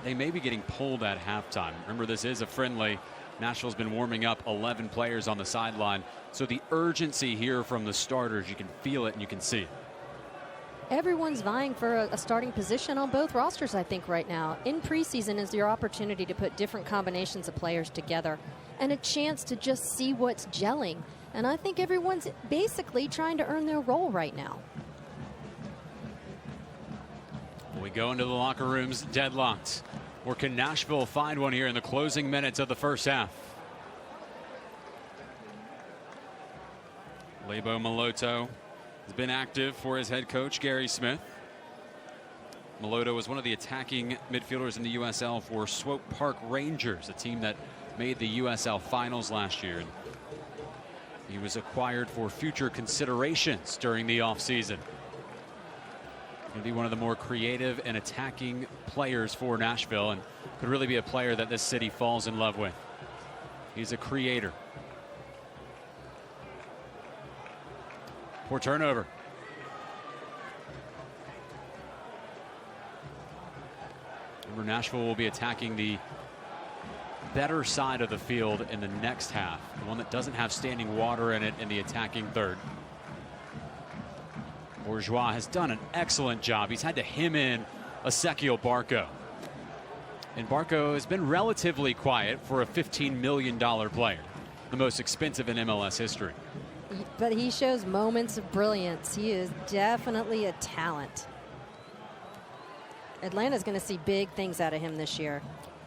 they may be getting pulled at halftime. Remember, this is a friendly. Nashville's been warming up 11 players on the sideline. So the urgency here from the starters, you can feel it and you can see it. Everyone's vying for a starting position on both rosters, I think, right now. In preseason is your opportunity to put different combinations of players together and a chance to just see what's gelling. And I think everyone's basically trying to earn their role right now. We go into the locker rooms deadlocked. Or can Nashville find one here in the closing minutes of the first half? Lebo Melodo has been active for his head coach, Gary Smith. Melodo was one of the attacking midfielders in the USL for Swope Park Rangers, a team that made the USL finals last year. He was acquired for future considerations during the offseason. Going to be one of the more creative and attacking players for Nashville, and could really be a player that this city falls in love with. He's a creator. Poor turnover. Remember, Nashville will be attacking the better side of the field in the next half, the one that doesn't have standing water in it in the attacking third. Bourgeois has done an excellent job. He's had to hem in Ezequiel Barco. And Barco has been relatively quiet for a $15 million player, the most expensive in MLS history. But he shows moments of brilliance. He is definitely a talent. Atlanta's going to see big things out of him this year.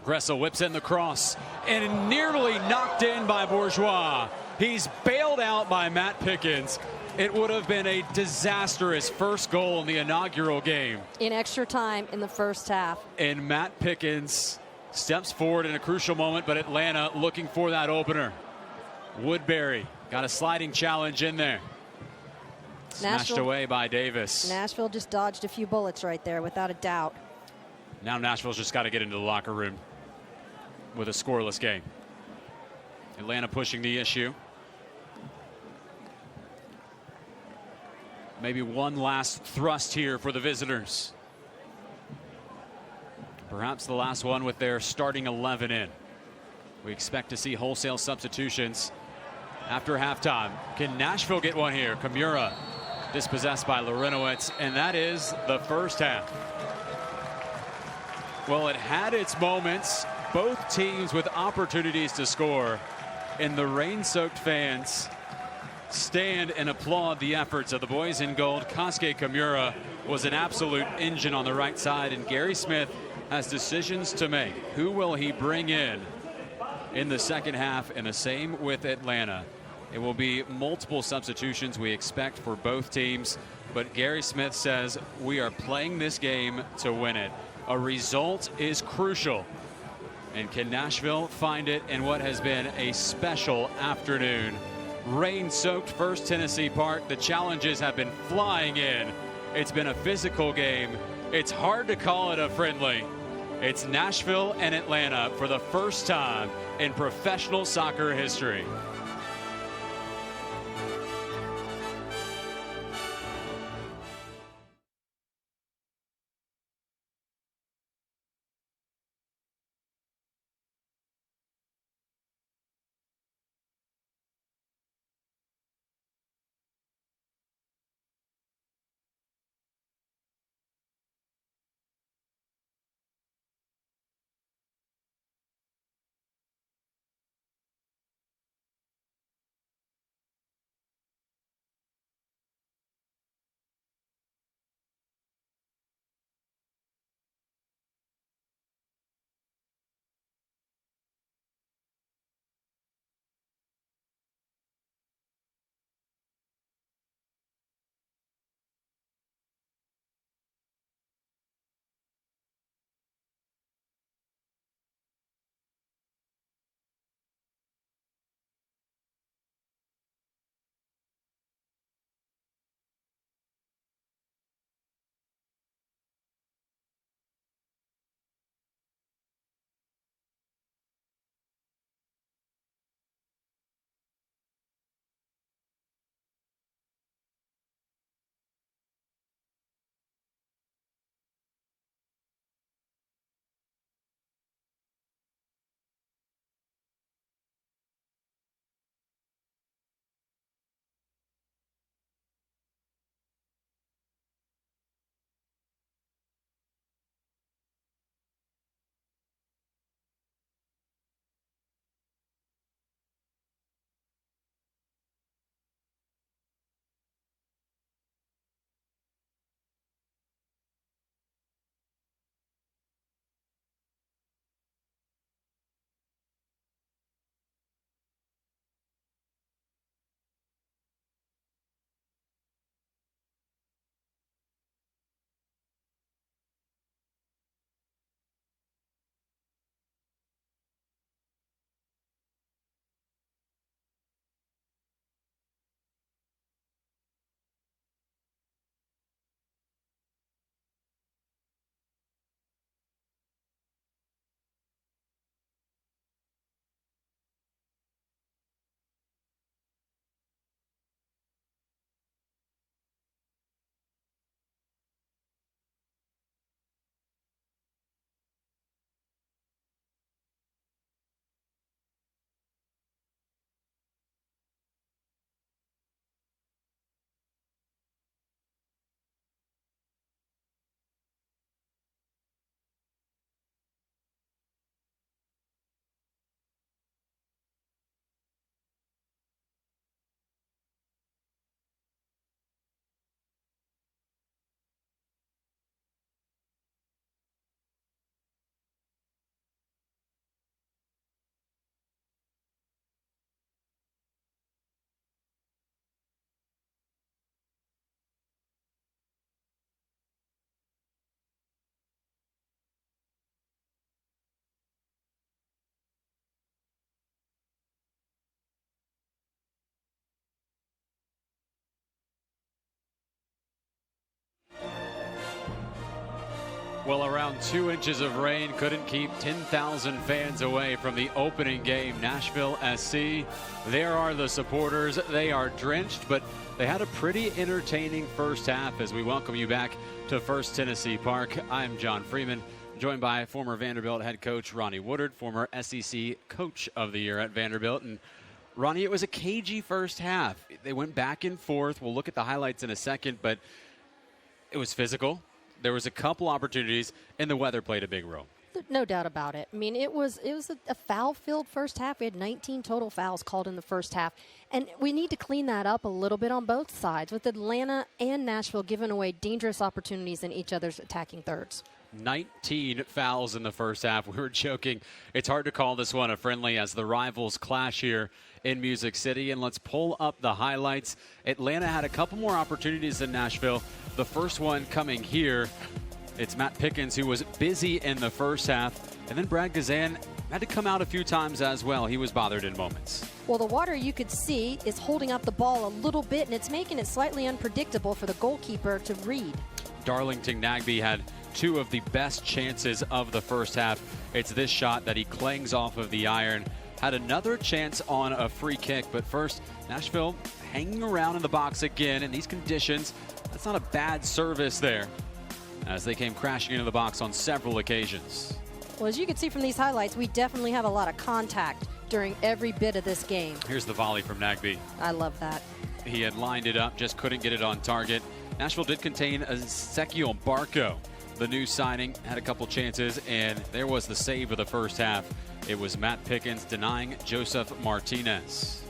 Gressel whips in the cross and nearly knocked in by Bourgeois. He's bailed out by Matt Pickens. It would have been a disastrous first goal in the inaugural game. In extra time in the first half. And Matt Pickens steps forward in a crucial moment, but Atlanta looking for that opener. Woodbury got a sliding challenge in there. Smashed away by Davis. Nashville just dodged a few bullets right there, without a doubt. Now Nashville's just got to get into the locker room with a scoreless game. Atlanta pushing the issue. Maybe one last thrust here for the visitors. Perhaps the last one with their starting 11 in. We expect to see wholesale substitutions after halftime. Can Nashville get one here? Kimura dispossessed by Larinowitz, and that is the first half. Well, it had its moments. Both teams with opportunities to score, and the rain-soaked fans stand and applaud the efforts of the boys in gold. Kosuke Kimura was an absolute engine on the right side, and Gary Smith has decisions to make. Who will he bring in the second half? And the same with Atlanta. It will be multiple substitutions we expect for both teams, but Gary Smith says we are playing this game to win it. A result is crucial. And can Nashville find it in what has been a special afternoon? Rain-soaked First Tennessee Park. The challenges have been flying in. It's been a physical game. It's hard to call it a friendly. It's Nashville and Atlanta for the first time in professional soccer history. Well, around 2 inches of rain couldn't keep 10,000 fans away from the opening game. Nashville SC, there are the supporters. They are drenched, but they had a pretty entertaining first half as we welcome you back to First Tennessee Park. I'm John Freeman, joined by former Vanderbilt head coach Ronnie Woodard, former SEC Coach of the Year at Vanderbilt. And Ronnie, it was a cagey first half. They went back and forth. We'll look at the highlights in a second, but it was physical. There was a couple opportunities, and the weather played a big role. No doubt about it. I mean, it was a foul-filled first half. We had 19 total fouls called in the first half. And we need to clean that up a little bit on both sides, with Atlanta and Nashville giving away dangerous opportunities in each other's attacking thirds. 19 fouls in the first half. We were joking. It's hard to call this one a friendly as the rivals clash here in Music City. And let's pull up the highlights. Atlanta had a couple more opportunities than Nashville. The first one coming here. It's Matt Pickens, who was busy in the first half. And then Brad Gazan had to come out a few times as well. He was bothered in moments. Well, the water, you could see, is holding up the ball a little bit, and it's making it slightly unpredictable for the goalkeeper to read. Darlington Nagbe had two of the best chances of the first half. It's this shot that he clangs off of the iron. Had another chance on a free kick, but first, Nashville hanging around in the box again in these conditions. That's not a bad service there, as they came crashing into the box on several occasions. Well, as you can see from these highlights, we definitely have a lot of contact during every bit of this game. Here's the volley from Nagbe. I love that. He had lined it up, just couldn't get it on target. Nashville did contain Ezequiel Barco. The new signing had a couple chances, and there was the save of the first half. It was Matt Pickens denying Joseph Martinez.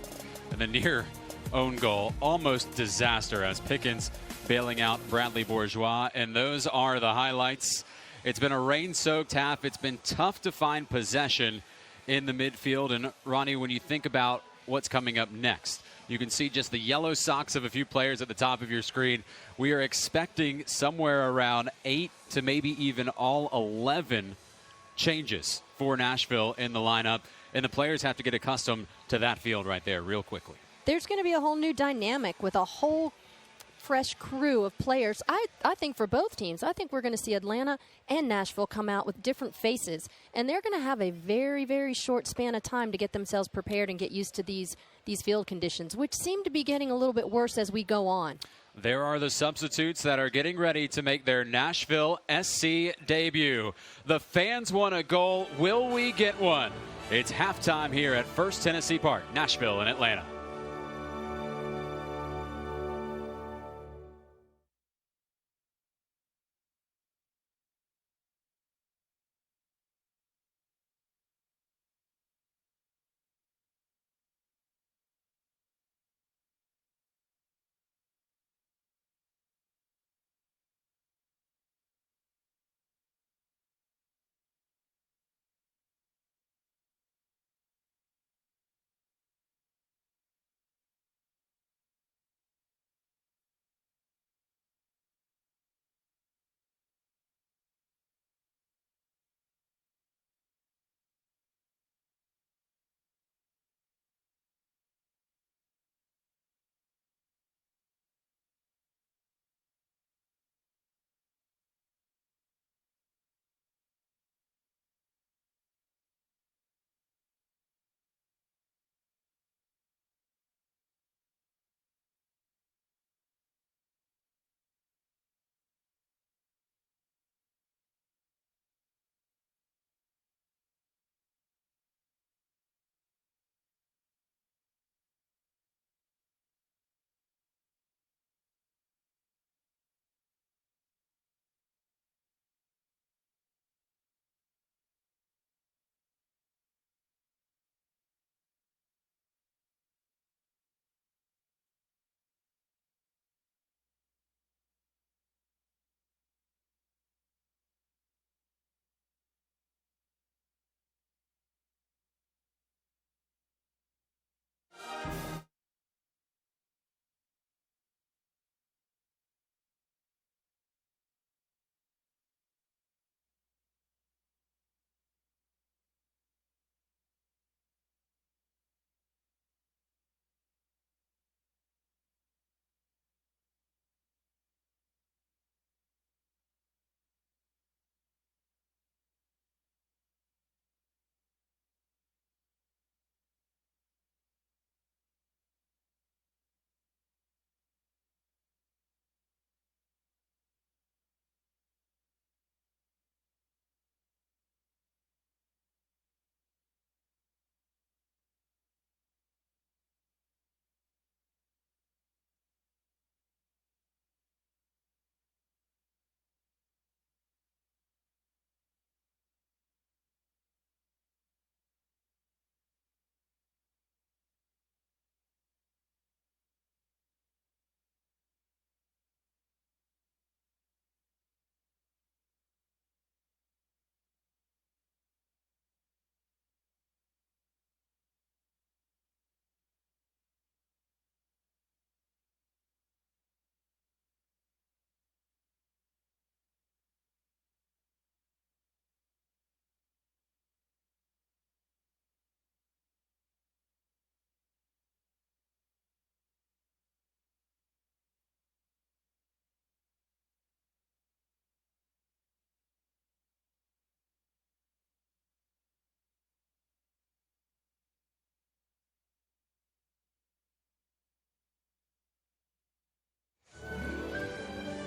And the near own goal, almost disaster, as Pickens bailing out Bradley Bourgeois. And those are the highlights. It's been a rain-soaked half. It's been tough to find possession in the midfield. And Ronnie, when you think about what's coming up next, you can see just the yellow socks of a few players at the top of your screen. We are expecting somewhere around 8 to maybe even all 11 changes for Nashville in the lineup. And the players have to get accustomed to that field right there real quickly. There's going to be a whole new dynamic with a whole fresh crew of players. I think for both teams, I think we're going to see Atlanta and Nashville come out with different faces, and they're going to have a very, very short span of time to get themselves prepared and get used to these field conditions, which seem to be getting a little bit worse as we go on. There are the substitutes that are getting ready to make their Nashville SC debut. The fans want a goal. Will we get one? It's halftime here at First Tennessee Park, Nashville and Atlanta.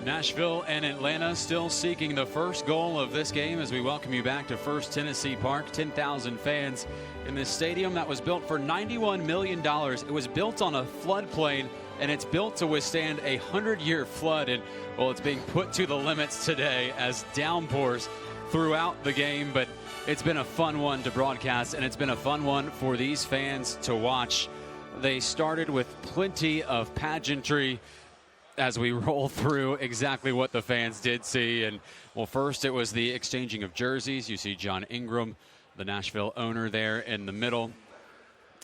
Nashville and Atlanta still seeking the first goal of this game as we welcome you back to First Tennessee Park. 10,000 fans in this stadium that was built for $91 million. It was built on a floodplain, and it's built to withstand a 100-year flood. And, well, it's being put to the limits today as downpours throughout the game. But it's been a fun one to broadcast, and it's been a fun one for these fans to watch. They started with plenty of pageantry as we roll through exactly what the fans did see. And, well, first it was the exchanging of jerseys. You see John Ingram, the Nashville owner, there in the middle.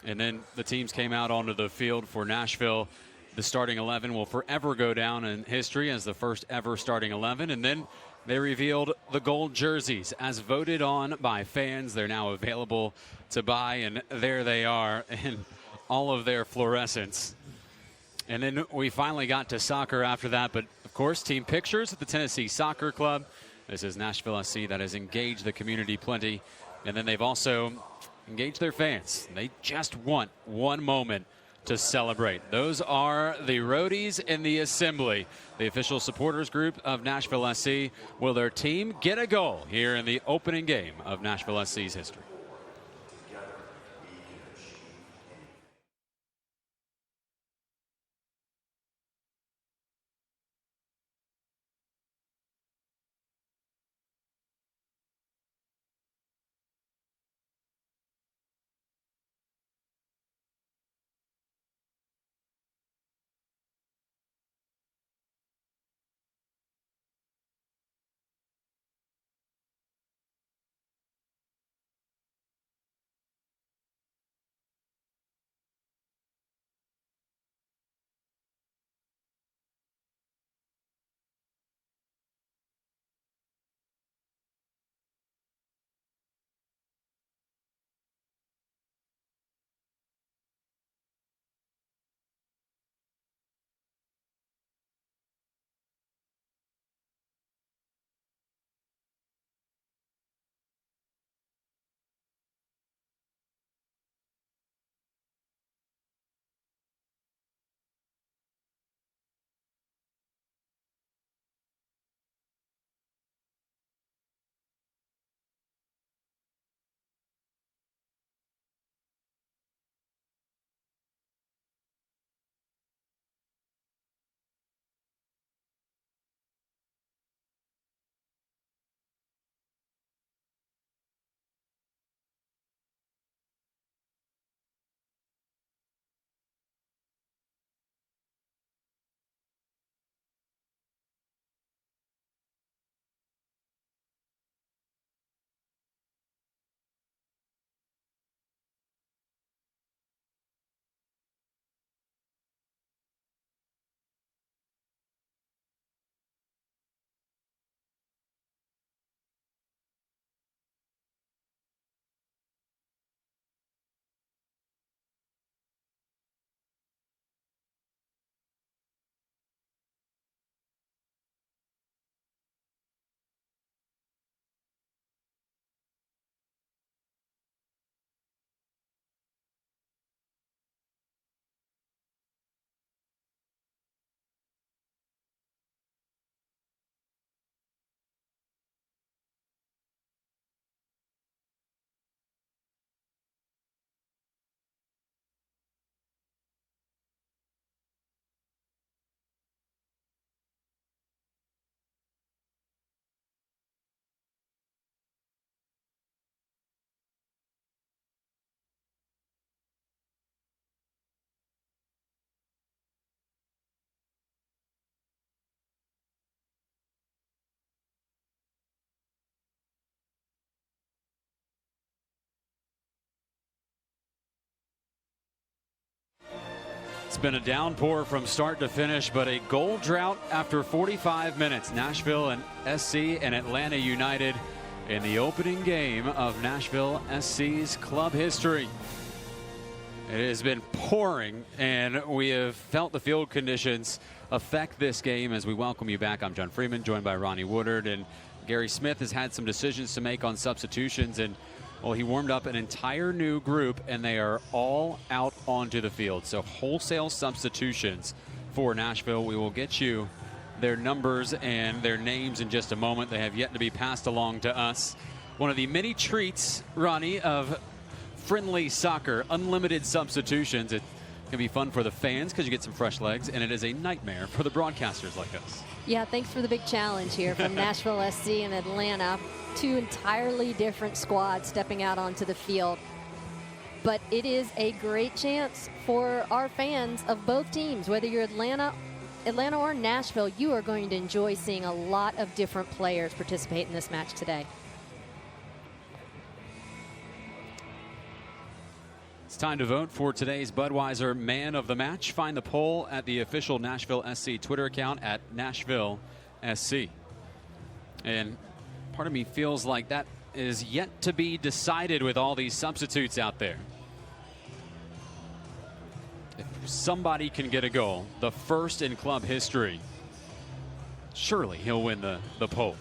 And then the teams came out onto the field for Nashville. The starting 11 will forever go down in history as the first ever starting 11. And then they revealed the gold jerseys as voted on by fans. They're now available to buy, and there they are in all of their fluorescence. And then we finally got to soccer after that. But, of course, team pictures at the Tennessee Soccer Club. This is Nashville SC that has engaged the community plenty. And then they've also engaged their fans. They just want one moment to celebrate. Those are the Roadies in the Assembly, the official supporters group of Nashville SC. Will their team get a goal here in the opening game of Nashville SC's history? It's been a downpour from start to finish, but a goal drought after 45 minutes. Nashville and SC and Atlanta United in the opening game of Nashville SC's club history. It has been pouring, and we have felt the field conditions affect this game as we welcome you back. I'm John Freeman, joined by Ronnie Woodard, and Gary Smith has had some decisions to make on substitutions, and well, he warmed up an entire new group, and they are all out onto the field. So wholesale substitutions for Nashville. We will get you their numbers and their names in just a moment. They have yet to be passed along to us. One of the many treats, Ronnie, of friendly soccer, unlimited substitutions. It can be fun for the fans because you get some fresh legs, and it is a nightmare for the broadcasters like us. Yeah, thanks for the big challenge here from Nashville SC and Atlanta. Two entirely different squads stepping out onto the field. But it is a great chance for our fans of both teams, whether you're Atlanta or Nashville, you are going to enjoy seeing a lot of different players participate in this match today. It's time to vote for today's Budweiser Man of the Match. Find the poll at the official Nashville SC Twitter account at Nashville SC. And part of me feels like that is yet to be decided with all these substitutes out there. If somebody can get a goal, the first in club history, surely he'll win the poll.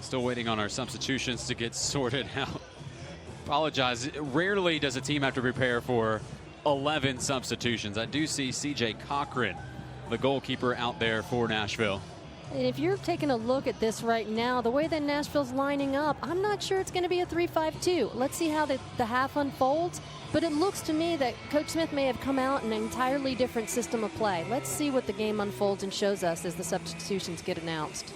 Still waiting on our substitutions to get sorted out. Apologize. Rarely does a team have to prepare for 11 substitutions. I do see C.J. Cochran, the goalkeeper, out there for Nashville. And if you're taking a look at this right now, the way that Nashville's lining up, I'm not sure it's going to be a 3-5-2. Let's see how the half unfolds. But it looks to me that Coach Smith may have come out in an entirely different system of play. Let's see what the game unfolds and shows us as the substitutions get announced.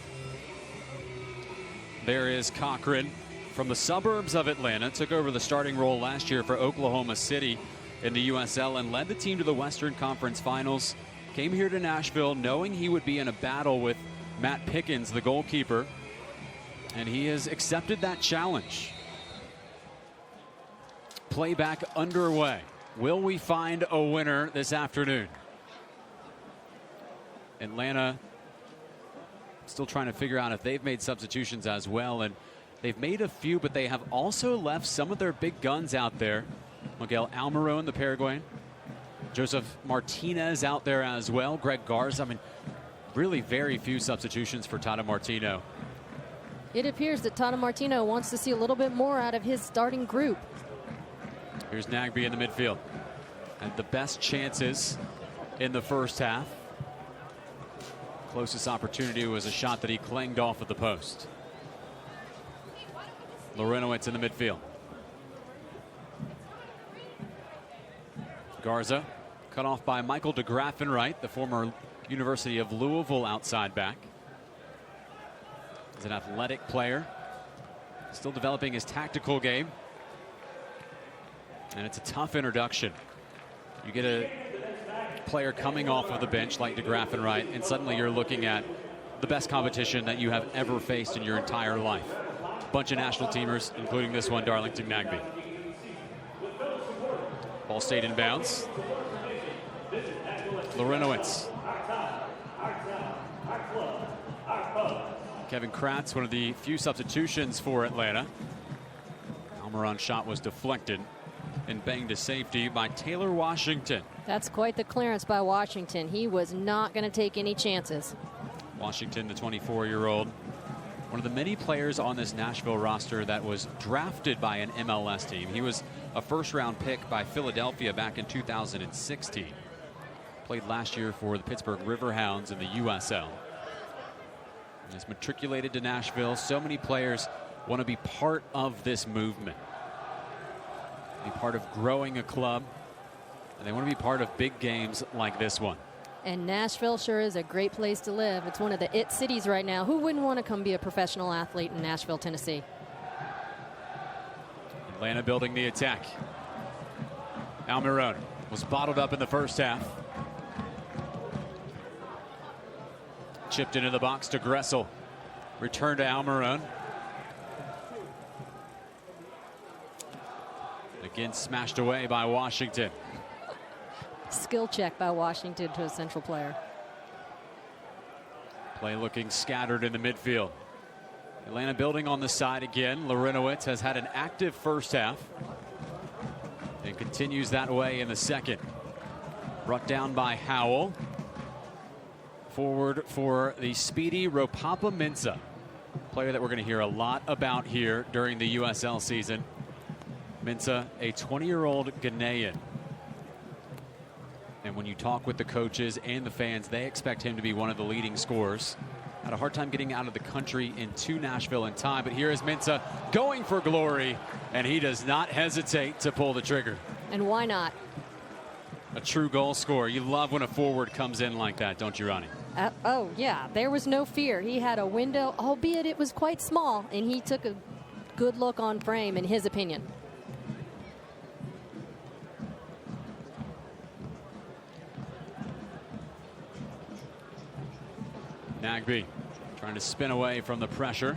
There is Cochran from the suburbs of Atlanta. Took over the starting role last year for Oklahoma City in the USL and led the team to the Western Conference Finals. Came here to Nashville knowing he would be in a battle with Matt Pickens, the goalkeeper, and he has accepted that challenge. Playback underway. Will we find a winner this afternoon? Atlanta still trying to figure out if they've made substitutions as well, and they've made a few, but they have also left some of their big guns out there. Miguel Almiron, the Paraguayan. Joseph Martinez out there as well. Greg Garza. I mean, really very few substitutions for Tata Martino. It appears that Tata Martino wants to see a little bit more out of his starting group. Here's Nagbe in the midfield. Had the best chances in the first half. Closest opportunity was a shot that he clanged off at the post. Lorenowitz in the midfield. Garza cut off by Michael de Graffenright, the former University of Louisville outside back. He's an athletic player, still developing his tactical game. And it's a tough introduction. You get a player coming off of the bench like de Graffenright, and suddenly you're looking at the best competition that you have ever faced in your entire life. Bunch of national teamers, including this one, Darlington Nagbe. Ball stayed in bounds. Lorenowitz. Kevin Kratz, one of the few substitutions for Atlanta. Almiron's shot was deflected and banged to safety by Taylor Washington. That's quite the clearance by Washington. He was not going to take any chances. Washington, the 24-year-old, one of the many players on this Nashville roster that was drafted by an MLS team. He was a first-round pick by Philadelphia back in 2016. Played last year for the Pittsburgh Riverhounds in the USL. And is matriculated to Nashville. So many players want to be part of this movement. Be part of growing a club. And they want to be part of big games like this one. And Nashville sure is a great place to live. It's one of the it cities right now. Who wouldn't want to come be a professional athlete in Nashville, Tennessee? Atlanta building the attack. Almiron was bottled up in the first half. Chipped into the box to Gressel. Return to Almiron. Again smashed away by Washington. Skill check by Washington to a central player. Play looking scattered in the midfield. Atlanta building on the side again. Lorenowitz has had an active first half and continues that way in the second. Brought down by Howell. Forward for the speedy Ropapa Mensah, player that we're going to hear a lot about here during the USL season. Mensah, a 20-year-old Ghanaian. And when you talk with the coaches and the fans, they expect him to be one of the leading scorers. Had a hard time getting out of the country into Nashville in time, but here is Mintza going for glory, and he does not hesitate to pull the trigger. And why not? A true goal scorer. You love when a forward comes in like that, don't you, Ronnie? Oh, yeah. There was no fear. He had a window, albeit it was quite small, and he took a good look on frame, in his opinion. Nagbe trying to spin away from the pressure.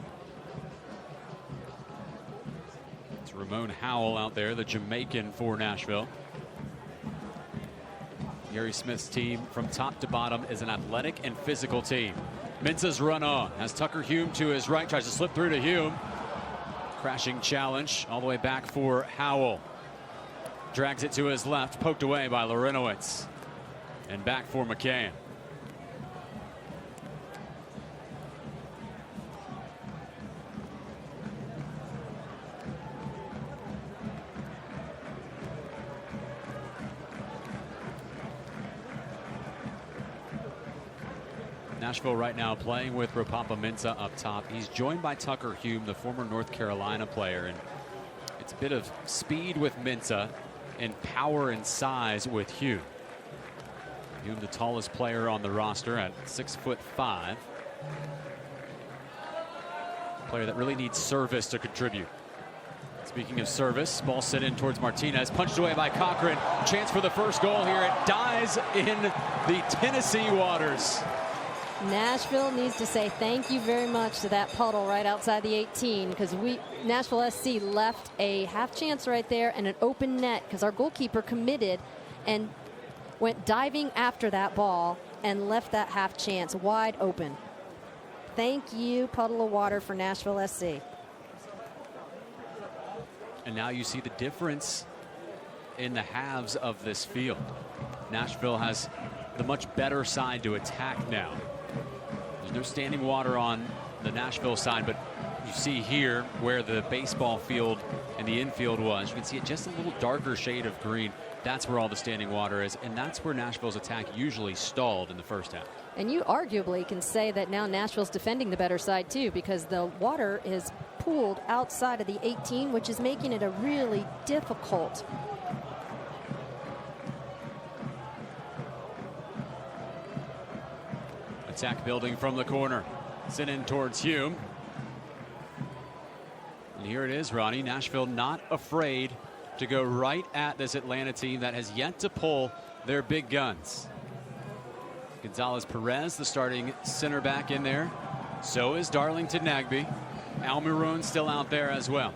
It's Ramon Howell out there, the Jamaican for Nashville. Gary Smith's team from top to bottom is an athletic and physical team. Mintza's run on has Tucker Hume to his right, tries to slip through to Hume. Crashing challenge all the way back for Howell. Drags it to his left, poked away by Larinowitz. And back for McCann. Nashville right now playing with Ropapa Mintza up top. He's joined by Tucker Hume, the former North Carolina player. And it's a bit of speed with Mintza and power and size with Hume. Hume, the tallest player on the roster at 6'5". Player that really needs service to contribute. Speaking of service, ball sent in towards Martinez, punched away by Cochran. Chance for the first goal here. It dies in the Tennessee waters. Nashville needs to say thank you very much to that puddle right outside the 18, because Nashville SC left a half chance right there and an open net, because our goalkeeper committed and went diving after that ball and left that half chance wide open. Thank you, puddle of water, for Nashville SC. And now you see the difference in the halves of this field. Nashville has the much better side to attack now. There's no standing water on the Nashville side, but you see here where the baseball field and the infield was. You can see it just a little darker shade of green. That's where all the standing water is, and that's where Nashville's attack usually stalled in the first half. And you arguably can say that now Nashville's defending the better side too, because the water is pooled outside of the 18, which is making it a really difficult attack building from the corner. Sent in towards Hume. And here it is, Ronnie. Nashville not afraid to go right at this Atlanta team that has yet to pull their big guns. Gonzalez Perez, the starting center back in there. So is Darlington Nagbe. Almiron still out there as well.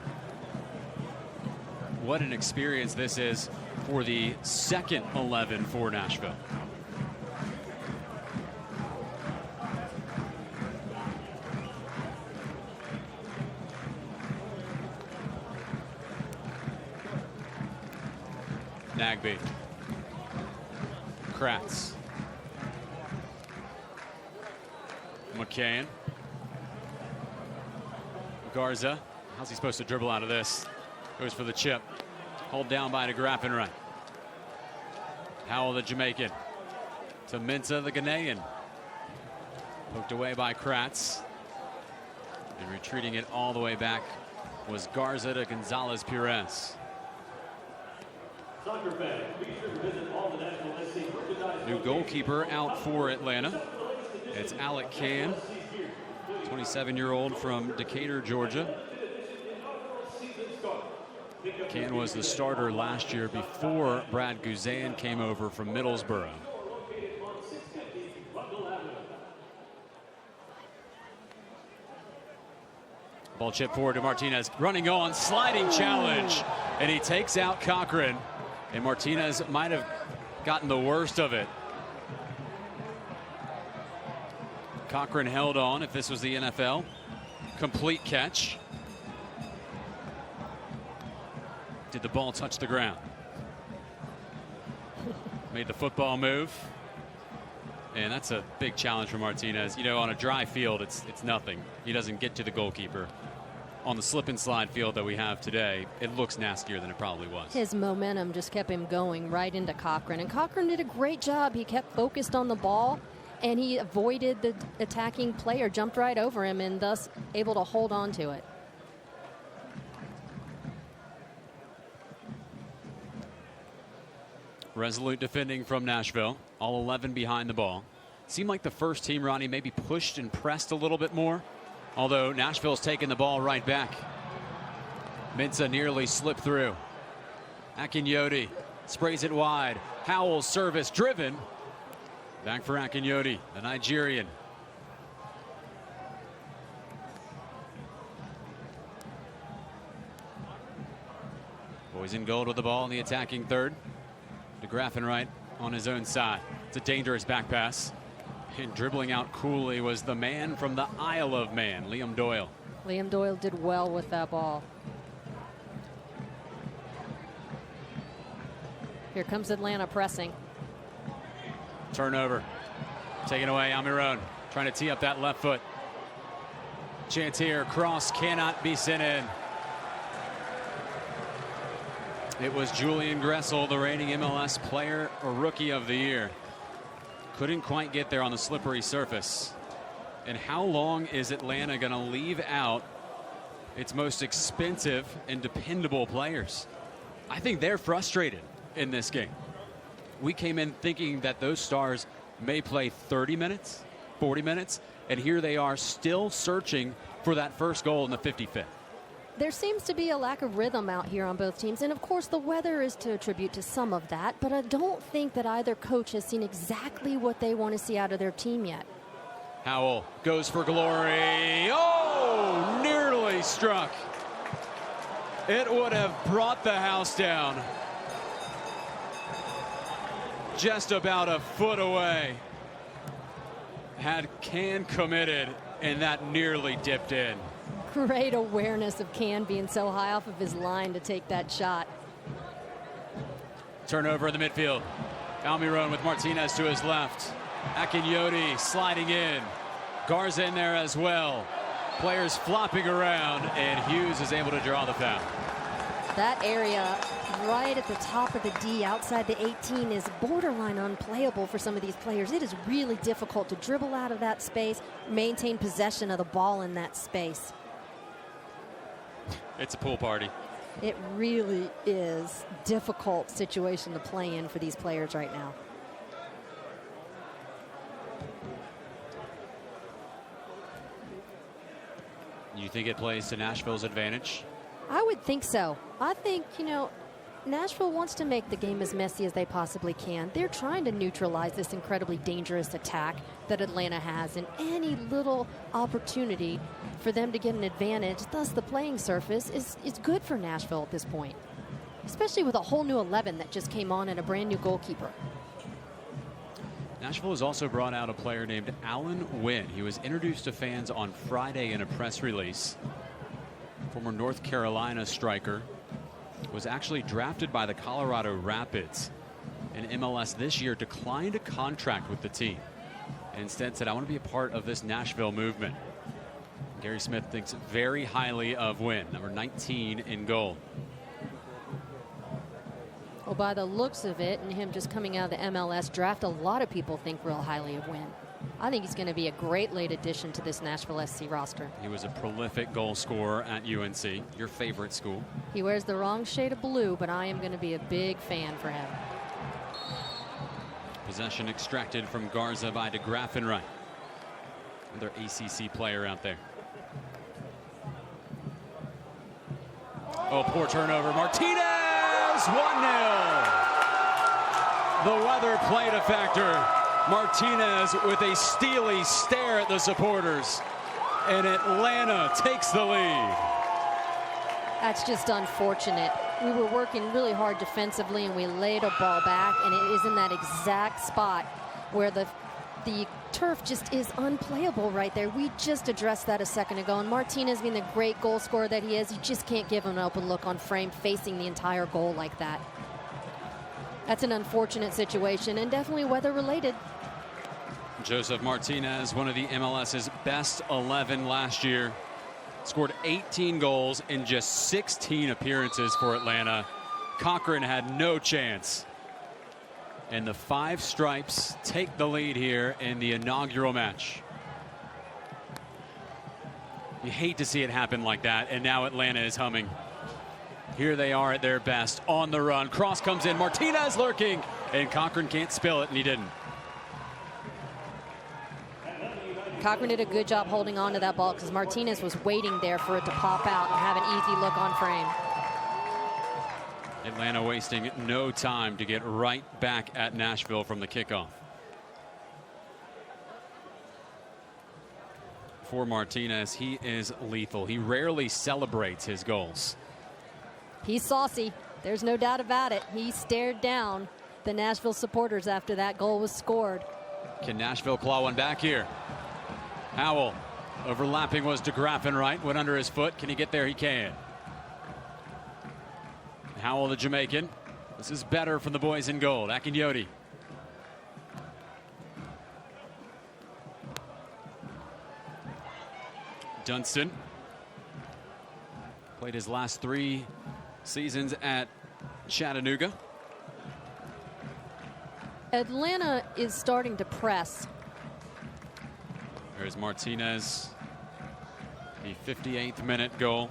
What an experience this is for the second 11 for Nashville. Nagbe. Kratz. McCann. Garza. How's he supposed to dribble out of this? Goes for the chip. Hold down by DeGraffenreich. Howell, the Jamaican. To Mintza, the Ghanaian. Poked away by Kratz. And retreating it all the way back was Garza to Gonzalez Perez. New goalkeeper out for Atlanta. It's Alec Can, 27-year-old from Decatur, Georgia. Can was the starter last year before Brad Guzan came over from Middlesbrough. Ball chip forward to Martinez, running on, sliding challenge, and he takes out Cochran. And Martinez might have gotten the worst of it. Cochran held on. If this was the NFL, complete catch. Did the ball touch the ground? Made the football move. And that's a big challenge for Martinez. You know, on a dry field, it's nothing. He doesn't get to the goalkeeper. on the slip and slide field that we have today, it looks nastier than it probably was. His momentum just kept him going right into Cochran, and Cochran did a great job. He kept focused on the ball, and he avoided the attacking player, jumped right over him, and thus able to hold on to it. Resolute defending from Nashville, all 11 behind the ball. Seemed like the first team, Ronnie, maybe pushed and pressed a little bit more, although Nashville's taking the ball right back. Mensah nearly slipped through. Akinyoti sprays it wide. Howell's service driven. Back for Akinyoti, the Nigerian. Boys in gold with the ball in the attacking third. DeGraffenreich on his own side. It's a dangerous back pass. And dribbling out coolly was the man from the Isle of Man, Liam Doyle. Liam Doyle did well with that ball. Here comes Atlanta pressing. Turnover. Taken away, Almiron trying to tee up that left foot. Chance here, cross cannot be sent in. It was Julian Gressel, the reigning MLS player or rookie of the year. Couldn't quite get there on the slippery surface. And how long is Atlanta going to leave out its most expensive and dependable players? I think they're frustrated in this game. We came in thinking that those stars may play 30 minutes, 40 minutes, and here they are still searching for that first goal in the 55th. There seems to be a lack of rhythm out here on both teams, and of course the weather is to attribute to some of that, but I don't think that either coach has seen exactly what they want to see out of their team yet. Howell goes for glory. Oh, nearly struck. It would have brought the house down. Just about a foot away. Had Can committed, and that nearly dipped in. Great awareness of Can being so high off of his line to take that shot. Turnover in the midfield. Almiron with Martinez to his left. Akinyoti sliding in. Garza in there as well. Players flopping around, and Hughes is able to draw the foul. That area right at the top of the D outside the 18 is borderline unplayable for some of these players. It is really difficult to dribble out of that space, maintain possession of the ball in that space. It's a pool party. It really is a difficult situation to play in for these players right now. You think it plays to Nashville's advantage? I would think so. I think, Nashville wants to make the game as messy as they possibly can. They're trying to neutralize this incredibly dangerous attack that Atlanta has, and any little opportunity for them to get an advantage, thus the playing surface, is good for Nashville at this point, especially with a whole new 11 that just came on and a brand new goalkeeper. Nashville has also brought out a player named Alan Wynn. He was introduced to fans on Friday in a press release. Former North Carolina striker, was actually drafted by the Colorado Rapids. In MLS this year, declined a contract with the team and instead said, I want to be a part of this Nashville movement. Gary Smith thinks very highly of Wynn, number 19 in goal. Well, by the looks of it and him just coming out of the MLS draft, a lot of people think real highly of Wynn. I think he's going to be a great late addition to this Nashville SC roster. He was a prolific goal scorer at UNC, your favorite school. He wears the wrong shade of blue, but I am going to be a big fan for him. Possession extracted from Garza by DeGraffenreich. Another ACC player out there. Oh, poor turnover. Martinez, 1-0. The weather played a factor. Martinez with a steely stare at the supporters, and Atlanta takes the lead. That's just unfortunate. We were working really hard defensively, and we laid a ball back, and it is in that exact spot where the turf just is unplayable right there. We just addressed that a second ago, and Martinez, being the great goal scorer that he is, you just can't give him an open look on frame facing the entire goal like that. That's an unfortunate situation, and definitely weather-related. Joseph Martinez, one of the MLS's best 11 last year. scored 18 goals in just 16 appearances for Atlanta. Cochran had no chance. And the Five Stripes take the lead here in the inaugural match. You hate to see it happen like that, and now Atlanta is humming. Here they are at their best, on the run. Cross comes in, Martinez lurking, and Cochran can't spill it, and he didn't. Cochran did a good job holding on to that ball because Martinez was waiting there for it to pop out and have an easy look on frame. Atlanta wasting no time to get right back at Nashville from the kickoff. For Martinez, he is lethal. He rarely celebrates his goals. He's saucy. There's no doubt about it. He stared down the Nashville supporters after that goal was scored. Can Nashville claw one back here? Howell overlapping was DeGraffenreich, went under his foot. Can he get there? He can. Howell, the Jamaican. This is better from the boys in gold. Akinyoti. Dunston played his last 3 seasons at Chattanooga. Atlanta is starting to press. There's Martinez, the 58th minute goal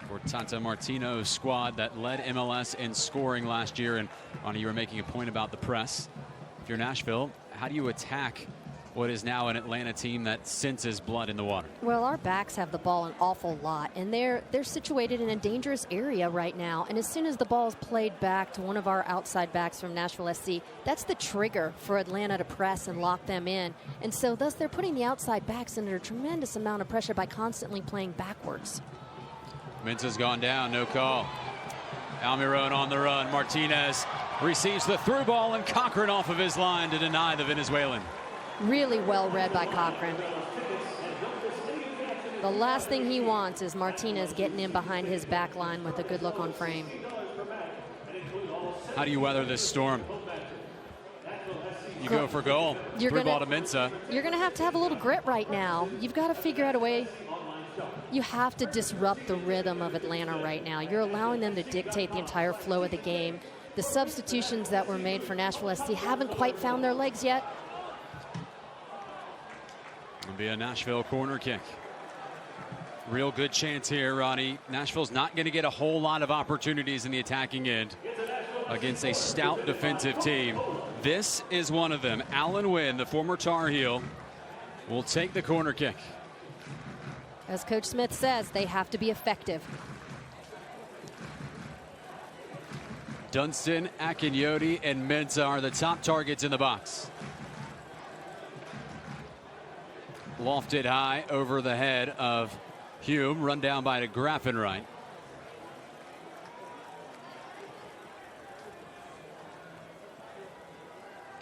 for Tata Martino's squad that led MLS in scoring last year. And Ronnie, you were making a point about the press. If you're Nashville, how do you attack what is now an Atlanta team that senses blood in the water? Well, our backs have the ball an awful lot, and they're situated in a dangerous area right now. And as soon as the ball is played back to one of our outside backs from Nashville SC, that's the trigger for Atlanta to press and lock them in. And so thus they're putting the outside backs under a tremendous amount of pressure by constantly playing backwards. Mensah's gone down, no call. Almiron on the run. Martinez receives the through ball, and Cochran off of his line to deny the Venezuelan. Really well read by Cochran. The last thing he wants is Martinez getting in behind his back line with a good look on frame. How do you weather this storm? You go for goal. Through ball to Mensah. You're going to have a little grit right now. You've got to figure out a way. You have to disrupt the rhythm of Atlanta right now. You're allowing them to dictate the entire flow of the game. The substitutions that were made for Nashville SC haven't quite found their legs yet. It'll be a Nashville corner kick. Real good chance here, Ronnie. Nashville's not going to get a whole lot of opportunities in the attacking end against a stout defensive team. This is one of them. Alan Wynn, the former Tar Heel, will take the corner kick. As Coach Smith says, they have to be effective. Dunston, Akinyoti, and Mensah are the top targets in the box. Lofted high over the head of Hume, run down by DeGraffenreich.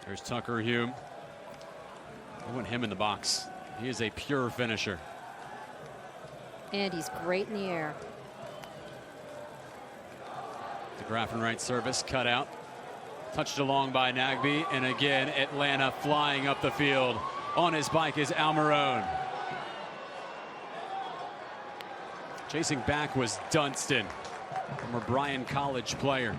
There's Tucker Hume. I want him in the box. He is a pure finisher. And he's great in the air. DeGraffenreich service cut out. Touched along by Nagbe, and again Atlanta flying up the field. On his bike is Almiron. Chasing back was Dunston, former Bryan College player.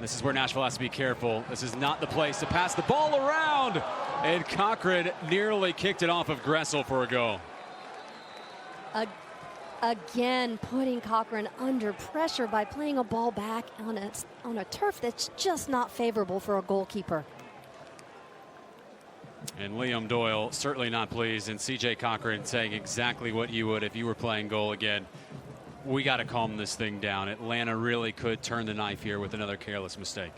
This is where Nashville has to be careful. This is not the place to pass the ball around. And Cochran nearly kicked it off of Gressel for a goal. Again, putting Cochran under pressure by playing a ball back on a turf that's just not favorable for a goalkeeper. And Liam Doyle certainly not pleased, and C.J. Cochran saying exactly what you would if you were playing goal again. We got to calm this thing down. Atlanta really could turn the knife here with another careless mistake.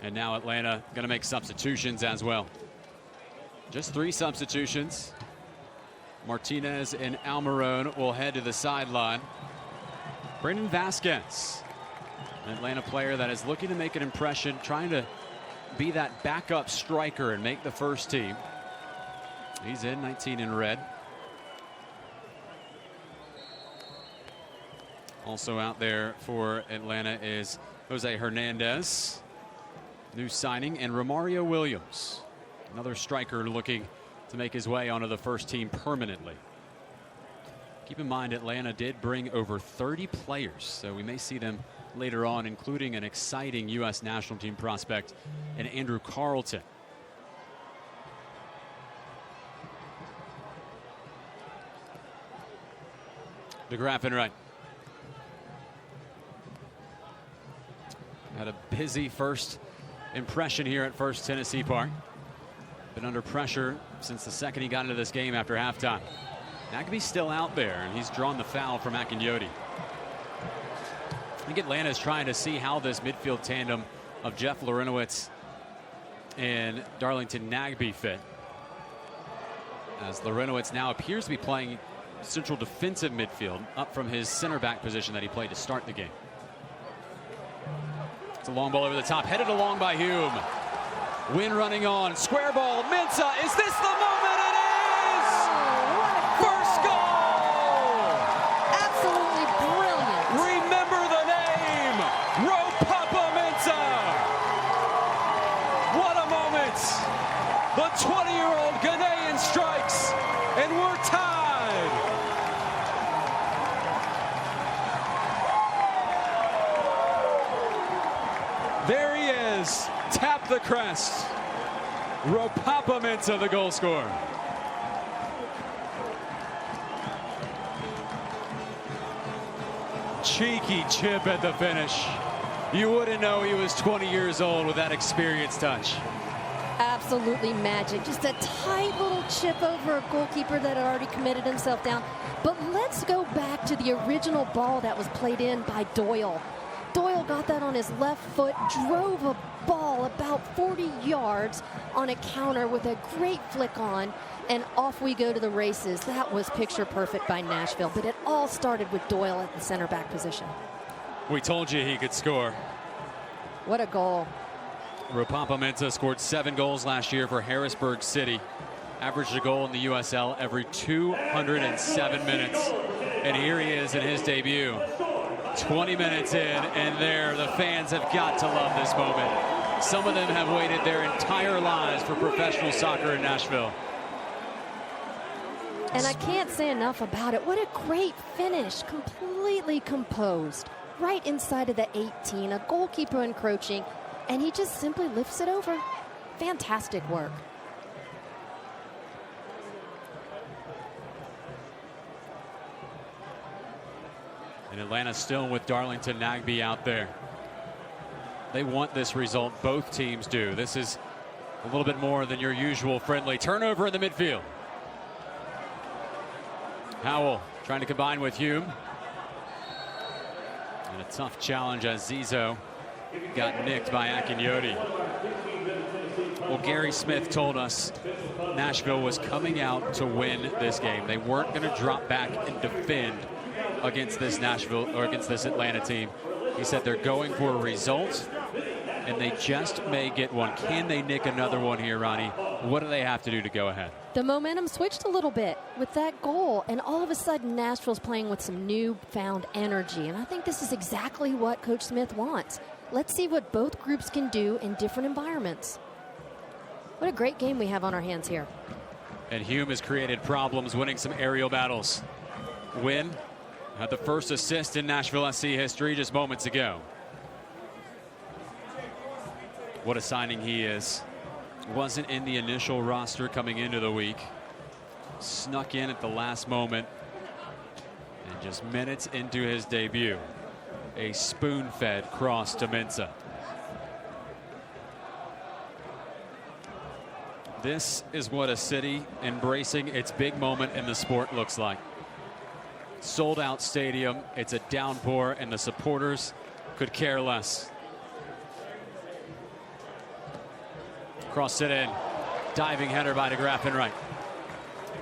And now Atlanta going to make substitutions as well. Just 3 substitutions. Martinez and Almiron will head to the sideline. Brandon Vasquez, an Atlanta player that is looking to make an impression, trying to be that backup striker and make the first team. He's in 19 in red. Also out there for Atlanta is Jose Hernandez, new signing, and Romario Williams, another striker looking to make his way onto the first team permanently. Keep in mind, Atlanta did bring over 30 players, so we may see them later on, including an exciting U.S. national team prospect in Andrew Carlton. DeGraff in right. Had a busy first impression here at First Tennessee Park. Been under pressure since the second he got into this game after halftime. Nagbe's still out there, and he's drawn the foul from Akinyoti. I think Atlanta is trying to see how this midfield tandem of Jeff Larentowicz and Darlington Nagbe fit, as Larentowicz now appears to be playing central defensive midfield, up from his center back position that he played to start the game. It's a long ball over the top, headed along by Hume. Wynn running on, square ball, Mensah, is this the moment? It is! First goal! Absolutely brilliant. Remember the name, Ropapa Mensah. What a moment! The 20-year-old Ghanaian strikes, and we're tied. There he is, tap the crest. Ropapa Mensah, the goal scorer. Cheeky chip at the finish. You wouldn't know he was 20 years old with that experienced touch. Absolutely magic. Just a tight little chip over a goalkeeper that had already committed himself down. But let's go back to the original ball that was played in by Doyle. Doyle got that on his left foot, drove a ball about 40 yards on a counter with a great flick on, and off we go to the races. That was picture perfect by Nashville, but it all started with Doyle at the center back position. We told you he could score. What a goal. Ropapa Mensah scored 7 goals last year for Harrisburg City. Averaged a goal in the USL every 207 minutes. And here he is in his debut. 20 minutes in, and there the fans have got to love this moment. Some of them have waited their entire lives for professional soccer in Nashville. And I can't say enough about it. What a great finish. Completely composed. Right inside of the 18. A goalkeeper encroaching. And he just simply lifts it over. Fantastic work. And Atlanta still with Darlington Nagbe out there. They want this result. Both teams do. This is a little bit more than your usual friendly. Turnover in the midfield. Howell trying to combine with Hume. And a tough challenge as Zizo got nicked by Akinyoti. Well, Gary Smith told us Nashville was coming out to win this game. They weren't going to drop back and defend against this Nashville or against this Atlanta team. He said they're going for a result, and they just may get one. Can they nick another one here, Ronnie? What do they have to do to go ahead? The momentum switched a little bit with that goal, and all of a sudden Nashville's playing with some newfound energy, and I think this is exactly what Coach Smith wants. Let's see what both groups can do in different environments. What a great game we have on our hands here. And Hume has created problems winning some aerial battles. Wynn had the first assist in Nashville SC history just moments ago. What a signing he is. Wasn't in the initial roster coming into the week. Snuck in at the last moment. And just minutes into his debut, a spoon-fed cross to Mensah. This is what a city embracing its big moment in the sport looks like. Sold out stadium, it's a downpour, and the supporters could care less. Cross it in. Diving header by DeGraff in right.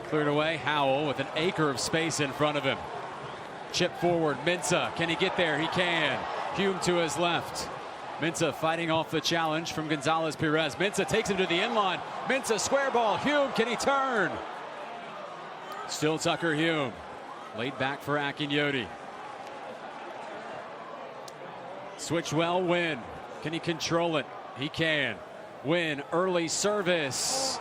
Cleared away. Howell with an acre of space in front of him. Chip forward. Mensah. Can he get there? He can. Hume to his left. Mensah fighting off the challenge from Gonzalez Perez. Mensah takes him to the inline. Mensah square ball. Hume, can he turn? Still Tucker Hume. Laid back for Akinyoti. Switch well, Wynn. Can he control it? He can. Wynn, early service.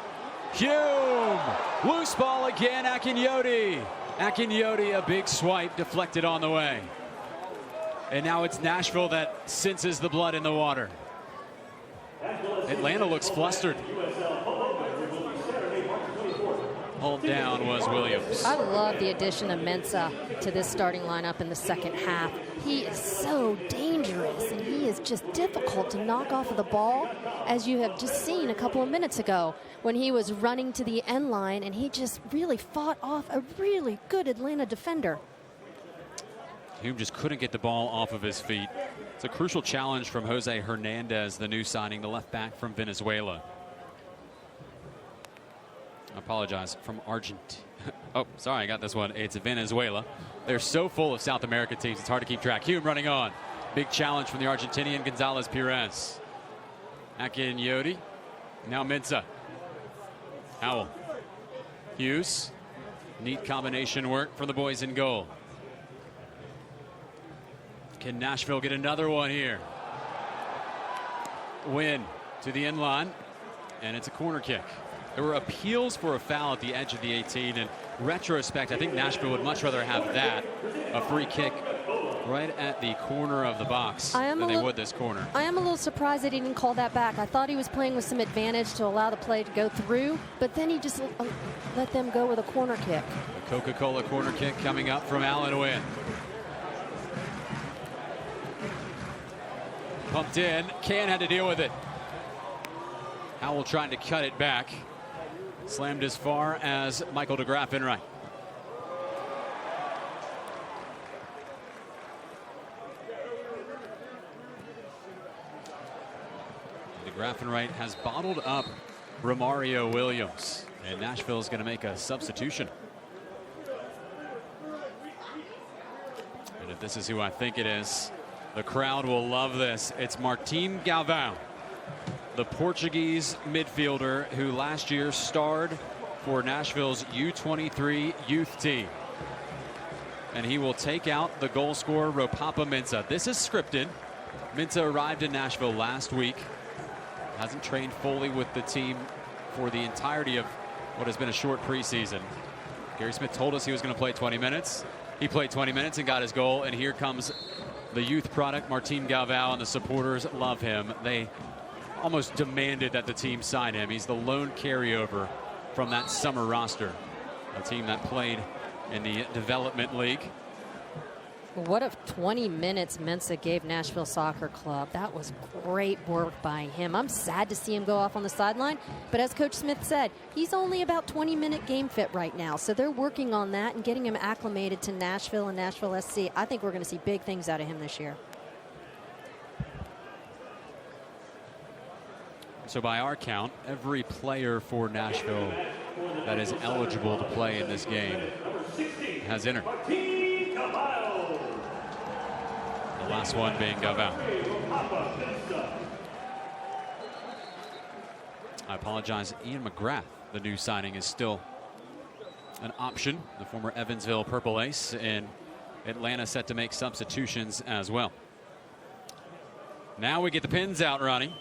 Hume. Loose ball again. Akinyoti. Akinyoti, a big swipe deflected on the way. And now it's Nashville that senses the blood in the water. Atlanta looks flustered. Hold down was Williams. I love the addition of Mensah to this starting lineup in the second half. He is so dangerous, and he is just difficult to knock off of the ball, as you have just seen a couple of minutes ago when he was running to the end line, and he just really fought off a really good Atlanta defender. Hume just couldn't get the ball off of his feet. It's a crucial challenge from Jose Hernandez, the new signing, the left back from Venezuela. I apologize, from Argentina. Oh, sorry, I got this one. It's Venezuela. They're so full of South American teams, it's hard to keep track. Hume running on. Big challenge from the Argentinian Gonzalez Pires. Akinyoti. Now Mensah. Howell. Hughes. Neat combination work from the boys in goal. Can Nashville get another one here? Win to the end line, and it's a corner kick. There were appeals for a foul at the edge of the 18. In retrospect, I think Nashville would much rather have that, a free kick right at the corner of the box, than they would this corner. I am a little surprised that he didn't call that back. I thought he was playing with some advantage to allow the play to go through, but then he just let them go with a corner kick. The Coca-Cola corner kick coming up from Allen Wynn. Pumped in. Can had to deal with it. Howell trying to cut it back. Slammed as far as Michael DeGraff in right. DeGraff in right has bottled up Romario Williams. And Nashville is going to make a substitution. And if this is who I think it is, the crowd will love this. It's Martin Galvão, the Portuguese midfielder who last year starred for Nashville's U23 youth team. And he will take out the goal scorer, Ropapa Mensah. This is scripted. Mensah arrived in Nashville last week. Hasn't trained fully with the team for the entirety of what has been a short preseason. Gary Smith told us he was going to play 20 minutes. He played 20 minutes and got his goal. And here comes the youth product, Martin Galvão, and the supporters love him. They almost demanded that the team sign him. He's the lone carryover from that summer roster, a team that played in the development league. What if 20 minutes Mensah gave Nashville Soccer Club? That was great work by him. I'm sad to see him go off on the sideline, but as Coach Smith said, he's only about 20-minute game fit right now, so they're working on that and getting him acclimated to Nashville and Nashville SC. I think we're going to see big things out of him this year. So by our count, every player for Nashville that is eligible to play in this game has entered. The last one being Galvão. I apologize. Ian McGrath, the new signing, is still an option. The former Evansville Purple Ace in Atlanta set to make substitutions as well. Now we get the pins out, Ronnie.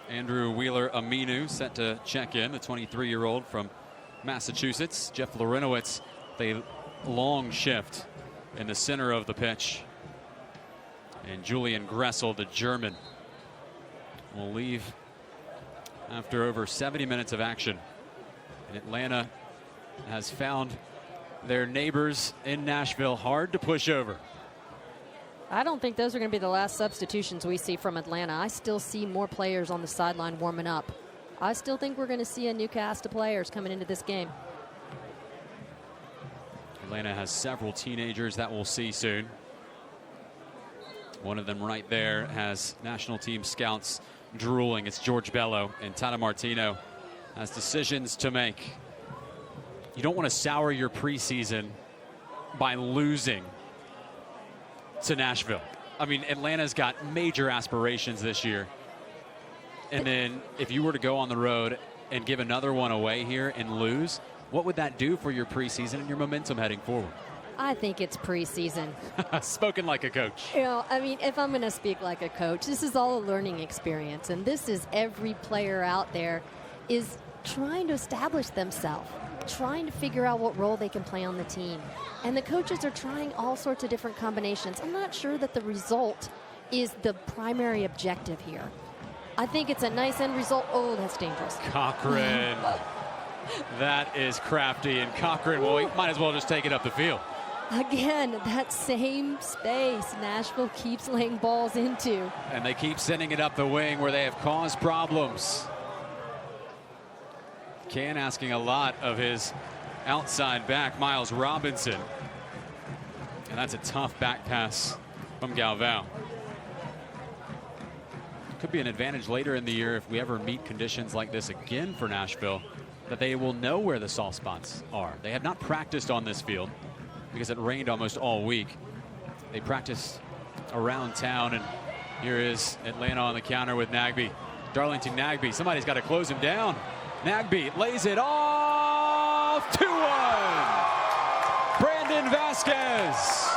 Andrew Wheeler-Aminu set to check in, the 23-year-old from Massachusetts. Jeff Larinowitz, the long shift in the center of the pitch. And Julian Gressel, the German, will leave after over 70 minutes of action. And Atlanta has found their neighbors in Nashville hard to push over. I don't think those are going to be the last substitutions we see from Atlanta. I still see more players on the sideline warming up. I still think we're going to see a new cast of players coming into this game. Atlanta has several teenagers that we'll see soon. One of them right there has national team scouts drooling. It's George Bello, and Tata Martino has decisions to make. You don't want to sour your preseason by losing to Nashville. I mean, Atlanta's got major aspirations this year. And then if you were to go on the road and give another one away here and lose, what would that do for your preseason and your momentum heading forward? I think it's preseason. Spoken like a coach. You know, I mean, if I'm going to speak like a coach, this is all a learning experience. And this is every player out there is trying to establish themselves, trying to figure out what role they can play on the team. And the coaches are trying all sorts of different combinations. I'm not sure that the result is the primary objective here. I think it's a nice end result. Oh, that's dangerous. Cochran. That is crafty, and Cochran, well, he might as well just take it up the field. Again, that same space Nashville keeps laying balls into. And they keep sending it up the wing where they have caused problems. Can asking a lot of his outside back, Miles Robinson. And that's a tough back pass from Galvão. Could be an advantage later in the year if we ever meet conditions like this again for Nashville, that they will know where the soft spots are. They have not practiced on this field because it rained almost all week. They practiced around town, and here is Atlanta on the counter with Nagbe. Darlington Nagbe, somebody's got to close him down. Nagbe lays it off, 2-1. Brandon Vasquez.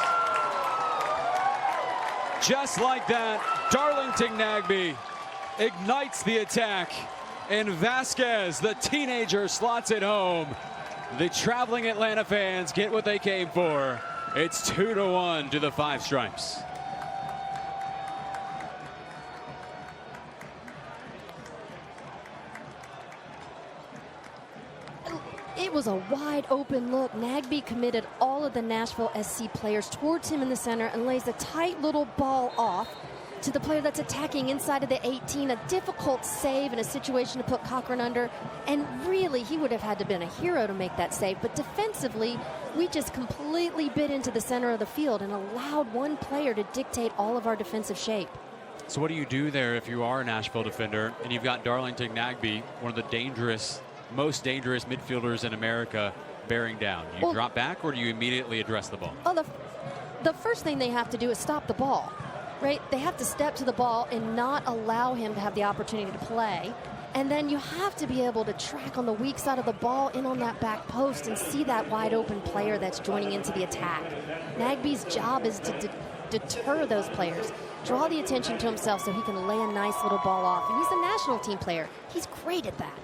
Just like that, Darlington Nagbe ignites the attack, and Vasquez, the teenager, slots it home. The traveling Atlanta fans get what they came for. It's 2-1 to the Five Stripes. It was a wide open look. Nagbe committed all of the Nashville SC players towards him in the center and lays a tight little ball off to the player that's attacking inside of the 18. A difficult save in a situation to put Cochran under. And really, he would have had to been a hero to make that save. But defensively, we just completely bit into the center of the field and allowed one player to dictate all of our defensive shape. So what do you do there if you are a Nashville defender and you've got Darlington Nagbe, one of the most dangerous midfielders in America, bearing down? You drop back, or do you immediately address the ball? Well, the first thing they have to do is stop the ball, right? They have to step to the ball and not allow him to have the opportunity to play. And then you have to be able to track on the weak side of the ball in on that back post and see that wide open player that's joining into the attack. Nagbe's job is to deter those players, draw the attention to himself so he can lay a nice little ball off. And he's a national team player. He's great at that.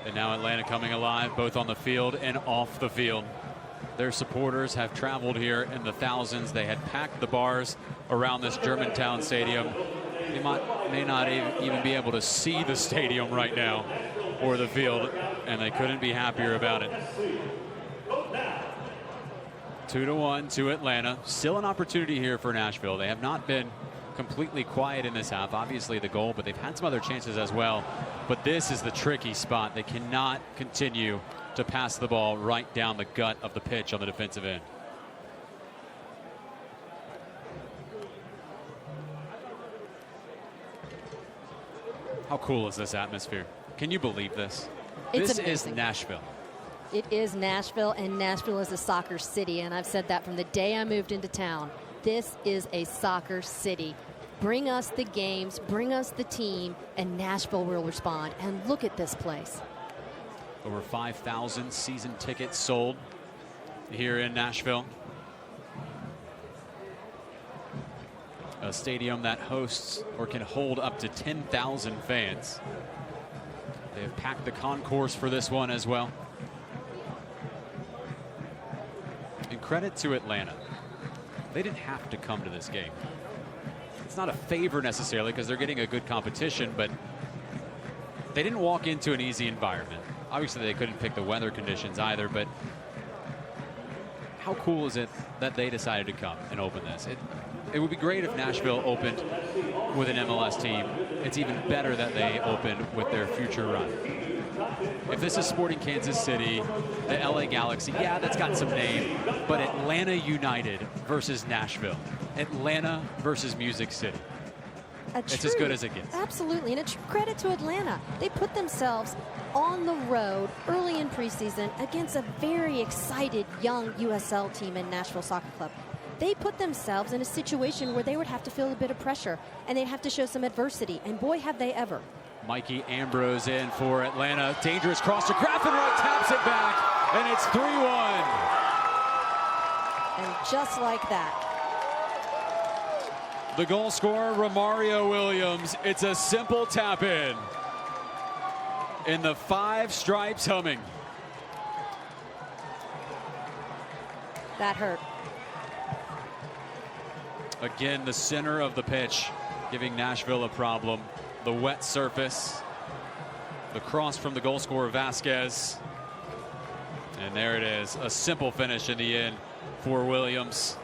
And now Atlanta coming alive, both on the field and off the field. Their supporters have traveled here in the thousands. They had packed the bars around this Germantown stadium. They may not even be able to see the stadium right now or the field, and they couldn't be happier about it. 2-1 to Atlanta. Still an opportunity here for Nashville. They have not been completely quiet in this half. Obviously the goal, but they've had some other chances as well. But this is the tricky spot. They cannot continue to pass the ball right down the gut of the pitch on the defensive end. How cool is this atmosphere? Can you believe this? This is Nashville. It is Nashville, and Nashville is a soccer city, and I've said that from the day I moved into town. This is a soccer city. Bring us the games, bring us the team, and Nashville will respond. And look at this place. Over 5,000 season tickets sold here in Nashville. A stadium that hosts or can hold up to 10,000 fans. They have packed the concourse for this one as well. And credit to Atlanta. They didn't have to come to this game. It's not a favor necessarily because they're getting a good competition, but they didn't walk into an easy environment. Obviously, they couldn't pick the weather conditions either, but how cool is it that they decided to come and open this? It would be great if Nashville opened with an MLS team. It's even better that they open with their future run. If this is Sporting Kansas City, the LA Galaxy, yeah, that's got some name, but Atlanta United versus Nashville, Atlanta versus Music City. It's as good as it gets. Absolutely, and a true credit to Atlanta. They put themselves on the road early in preseason against a very excited young USL team in Nashville Soccer Club. They put themselves in a situation where they would have to feel a bit of pressure, and they'd have to show some adversity, and boy, have they ever. Mikey Ambrose in for Atlanta. Dangerous cross to Grafenreich, taps it back, and it's 3-1. And just like that. The goal scorer, Romario Williams. It's a simple tap in the 5 stripes humming. That hurt. Again, the center of the pitch giving Nashville a problem. The wet surface. The cross from the goal scorer, Vasquez. And there it is. A simple finish in the end for Williams,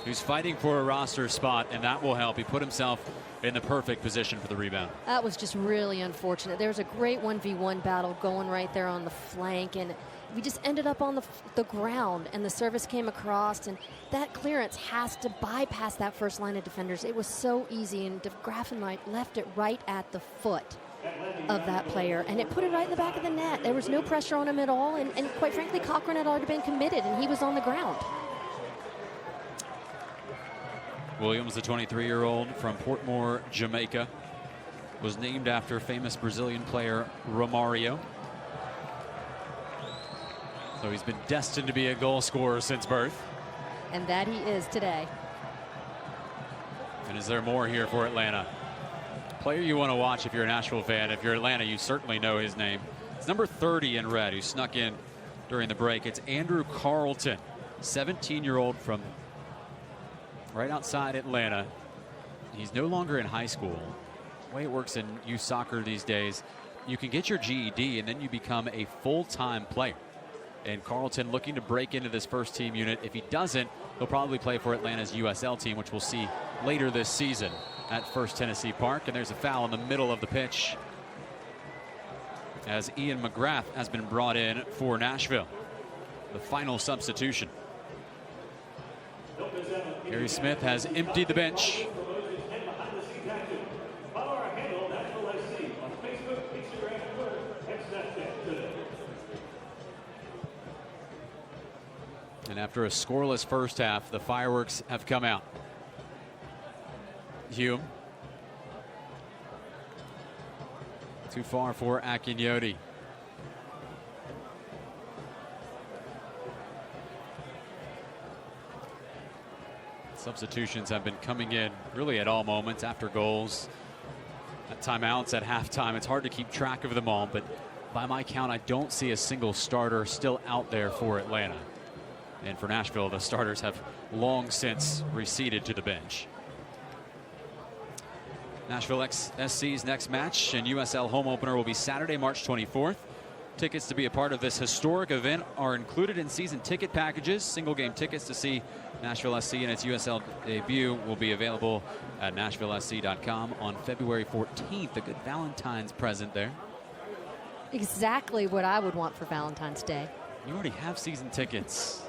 who's fighting for a roster spot, and that will help. He put himself in the perfect position for the rebound. That was just really unfortunate. There was a great 1v1 battle going right there on the flank, and we just ended up on the ground, and the service came across, and that clearance has to bypass that first line of defenders. It was so easy, and Grafenreich left it right at the foot of that player, and it put it right in the back of the net. There was no pressure on him at all, and quite frankly, Cochran had already been committed, and he was on the ground. Williams, the 23-year-old from Portmore, Jamaica, was named after famous Brazilian player Romario. So he's been destined to be a goal scorer since birth. And that he is today. And is there more here for Atlanta? Player you want to watch if you're a Nashville fan. If you're Atlanta, you certainly know his name. It's number 30 in red, who snuck in during the break. It's Andrew Carlton, 17-year-old from right outside Atlanta. He's no longer in high school. The way it works in youth soccer these days, you can get your GED and then you become a full-time player. And Carlton looking to break into this first team unit. If he doesn't, he'll probably play for Atlanta's USL team, which we'll see later this season at First Tennessee Park. And there's a foul in the middle of the pitch as Ian McGrath has been brought in for Nashville. The final substitution. Gary Smith has emptied the bench. And after a scoreless first half, the fireworks have come out. Hume. Too far for Akinyoti. Substitutions have been coming in really at all moments, after goals, at timeouts, at halftime. It's hard to keep track of them all, but by my count, I don't see a single starter still out there for Atlanta. And for Nashville, the starters have long since receded to the bench. Nashville SC's next match and USL home opener will be Saturday, March 24th. Tickets to be a part of this historic event are included in season ticket packages. Single game tickets to see Nashville SC in its USL debut will be available at NashvilleSC.com on February 14th. A good Valentine's present there. Exactly what I would want for Valentine's Day. You already have season tickets.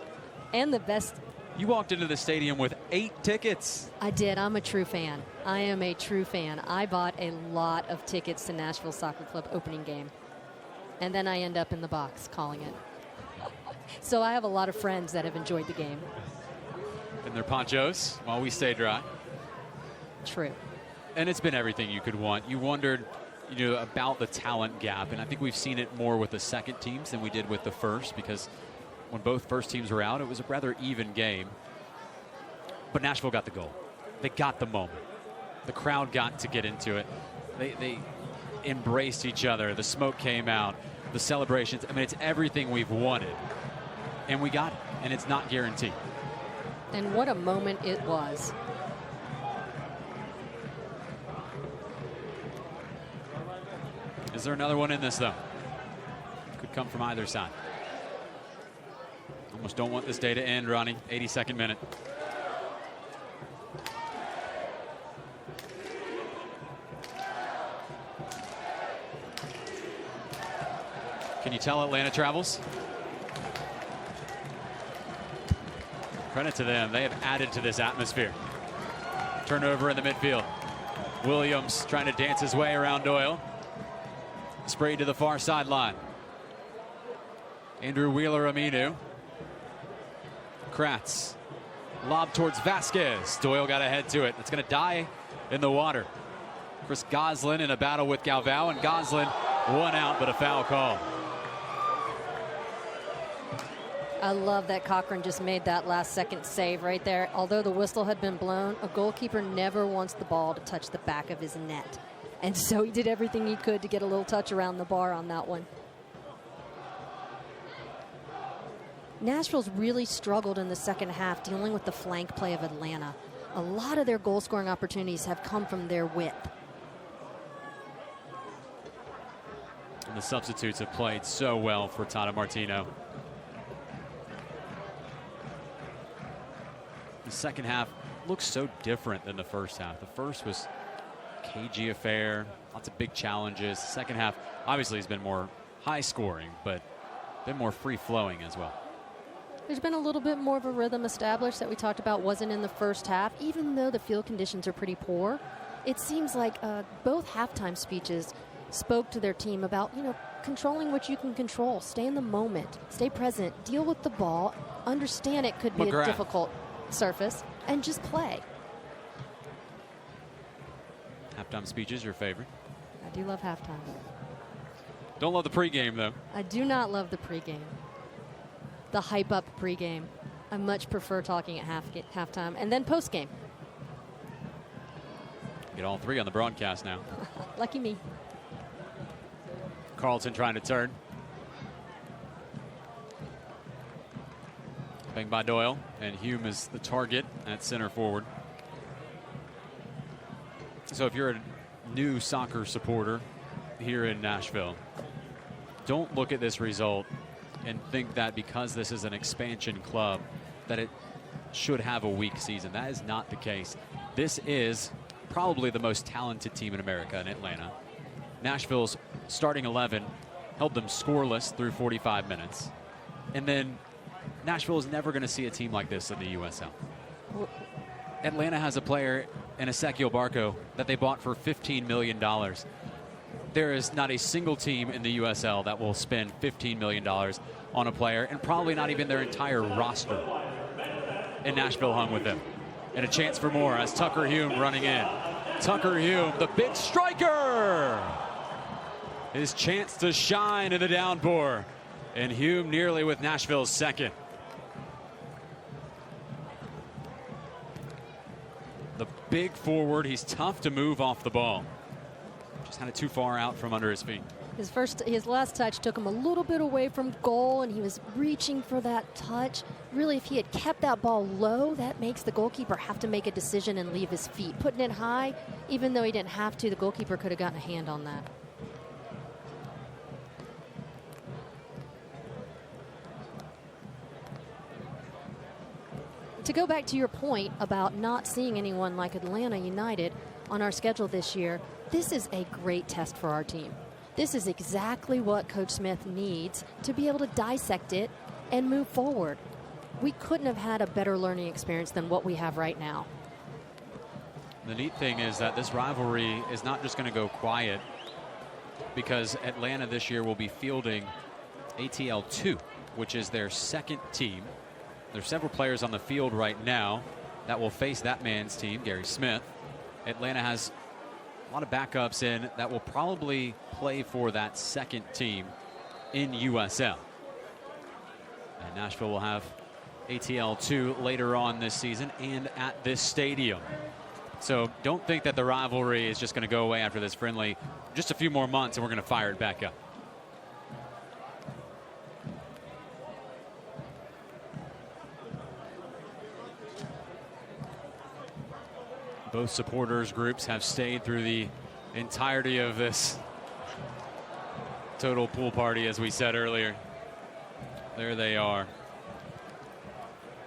And the best. You walked into the stadium with 8 tickets. I did. I'm a true fan. I am a true fan. I bought a lot of tickets to Nashville Soccer Club opening game. And then I end up in the box calling it. So I have a lot of friends that have enjoyed the game. In their ponchos while we stay dry. True. And it's been everything you could want. You wondered, about the talent gap. And I think we've seen it more with the second teams than we did with the first, because when both first teams were out, it was a rather even game. But Nashville got the goal. They got the moment. The crowd got to get into it. They embraced each other. The smoke came out. The celebrations. I mean, it's everything we've wanted. And we got it. And it's not guaranteed. And what a moment it was. Is there another one in this, though? Could come from either side. Almost don't want this day to end, Ronnie. 82nd minute. Can you tell Atlanta travels? Credit to them. They have added to this atmosphere. Turnover in the midfield. Williams trying to dance his way around Doyle. Sprayed to the far sideline. Andrew Wheeler-Aminu. Kratz. Lob towards Vasquez. Doyle got ahead to it. It's going to die in the water. Chris Goslin in a battle with Galvao, and Goslin one out, but a foul call. I love that Cochran just made that last-second save right there. Although the whistle had been blown, a goalkeeper never wants the ball to touch the back of his net. And so he did everything he could to get a little touch around the bar on that one. Nashville's really struggled in the second half dealing with the flank play of Atlanta. A lot of their goal-scoring opportunities have come from their width. And the substitutes have played so well for Tata Martino. The second half looks so different than the first half. The first was cagey affair, lots of big challenges. The second half obviously has been more high scoring, but been more free flowing as well. There's been a little bit more of a rhythm established that we talked about wasn't in the first half. Even though the field conditions are pretty poor, it seems like both halftime speeches spoke to their team about, controlling what you can control. Stay in the moment, stay present, deal with the ball, understand it could be a difficult surface, and just play. Halftime speeches, your favorite? I do love halftime. Don't love the pregame, though. I do not love the pregame. The hype up pregame. I much prefer talking at halftime and then postgame. Get all three on the broadcast now. Lucky me. Carlton trying to turn. Bang by Doyle, and Hume is the target at center forward. So if you're a new soccer supporter here in Nashville, don't look at this result and think that because this is an expansion club that it should have a weak season. That is not the case. This is probably the most talented team in America in Atlanta. Nashville's starting 11 held them scoreless through 45 minutes. And then Nashville is never going to see a team like this in the USL. Atlanta has a player in Ezequiel Barco that they bought for $15 million. There is not a single team in the USL that will spend $15 million on a player, and probably not even their entire roster. And Nashville hung with them. And a chance for more as Tucker Hume running in. Tucker Hume, the big striker! His chance to shine in the downpour. And Hume nearly with Nashville's second. The big forward, he's tough to move off the ball. Just had it too far out from under his feet. His last touch took him a little bit away from goal, and he was reaching for that touch. Really, if he had kept that ball low, that makes the goalkeeper have to make a decision and leave his feet. Putting it high, even though he didn't have to, the goalkeeper could have gotten a hand on that. To go back to your point about not seeing anyone like Atlanta United on our schedule this year, this is a great test for our team. This is exactly what Coach Smith needs to be able to dissect it and move forward. We couldn't have had a better learning experience than what we have right now. The neat thing is that this rivalry is not just going to go quiet, because Atlanta this year will be fielding ATL 2, which is their second team. There's several players on the field right now that will face that man's team, Gary Smith. Atlanta has a lot of backups in that will probably play for that second team in USL. And Nashville will have ATL 2 later on this season and at this stadium. So don't think that the rivalry is just going to go away after this friendly. Just a few more months and we're going to fire it back up. Both supporters groups have stayed through the entirety of this total pool party, as we said earlier. There they are.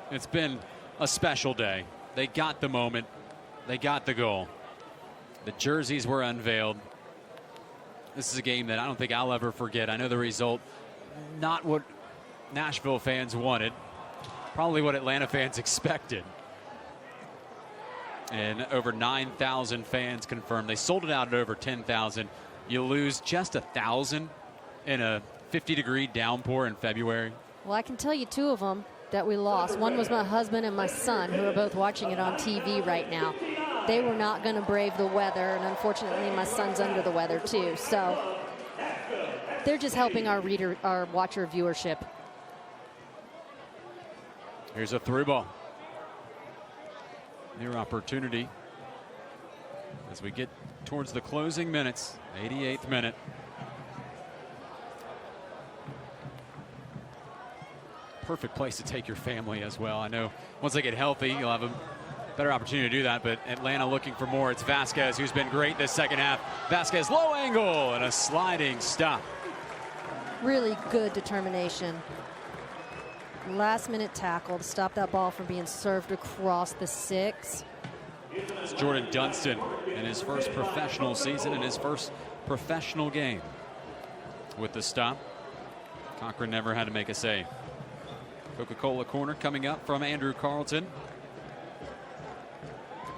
It's been a special day. They got the moment. They got the goal. The jerseys were unveiled. This is a game that I don't think I'll ever forget. I know the result, not what Nashville fans wanted, probably what Atlanta fans expected. And over 9,000 fans confirmed. They sold it out at over 10,000. You lose just 1,000 in a 50-degree downpour in February. Well, I can tell you two of them that we lost. One was my husband and my son, who are both watching it on TV right now. They were not going to brave the weather, and unfortunately my son's under the weather too. So they're just helping our watcher viewership. Here's a through ball. Near opportunity as we get towards the closing minutes. 88th minute. Perfect place to take your family as well. I know once they get healthy, you'll have a better opportunity to do that, but Atlanta looking for more. It's Vasquez, who's been great this second half. Vasquez, low angle, and a sliding stop. Really good determination. Last minute tackle to stop that ball from being served across the 6. It's Jordan Dunston in his first professional season and his first professional game with the stop. Cochran never had to make a save. Coca-Cola corner coming up from Andrew Carlton,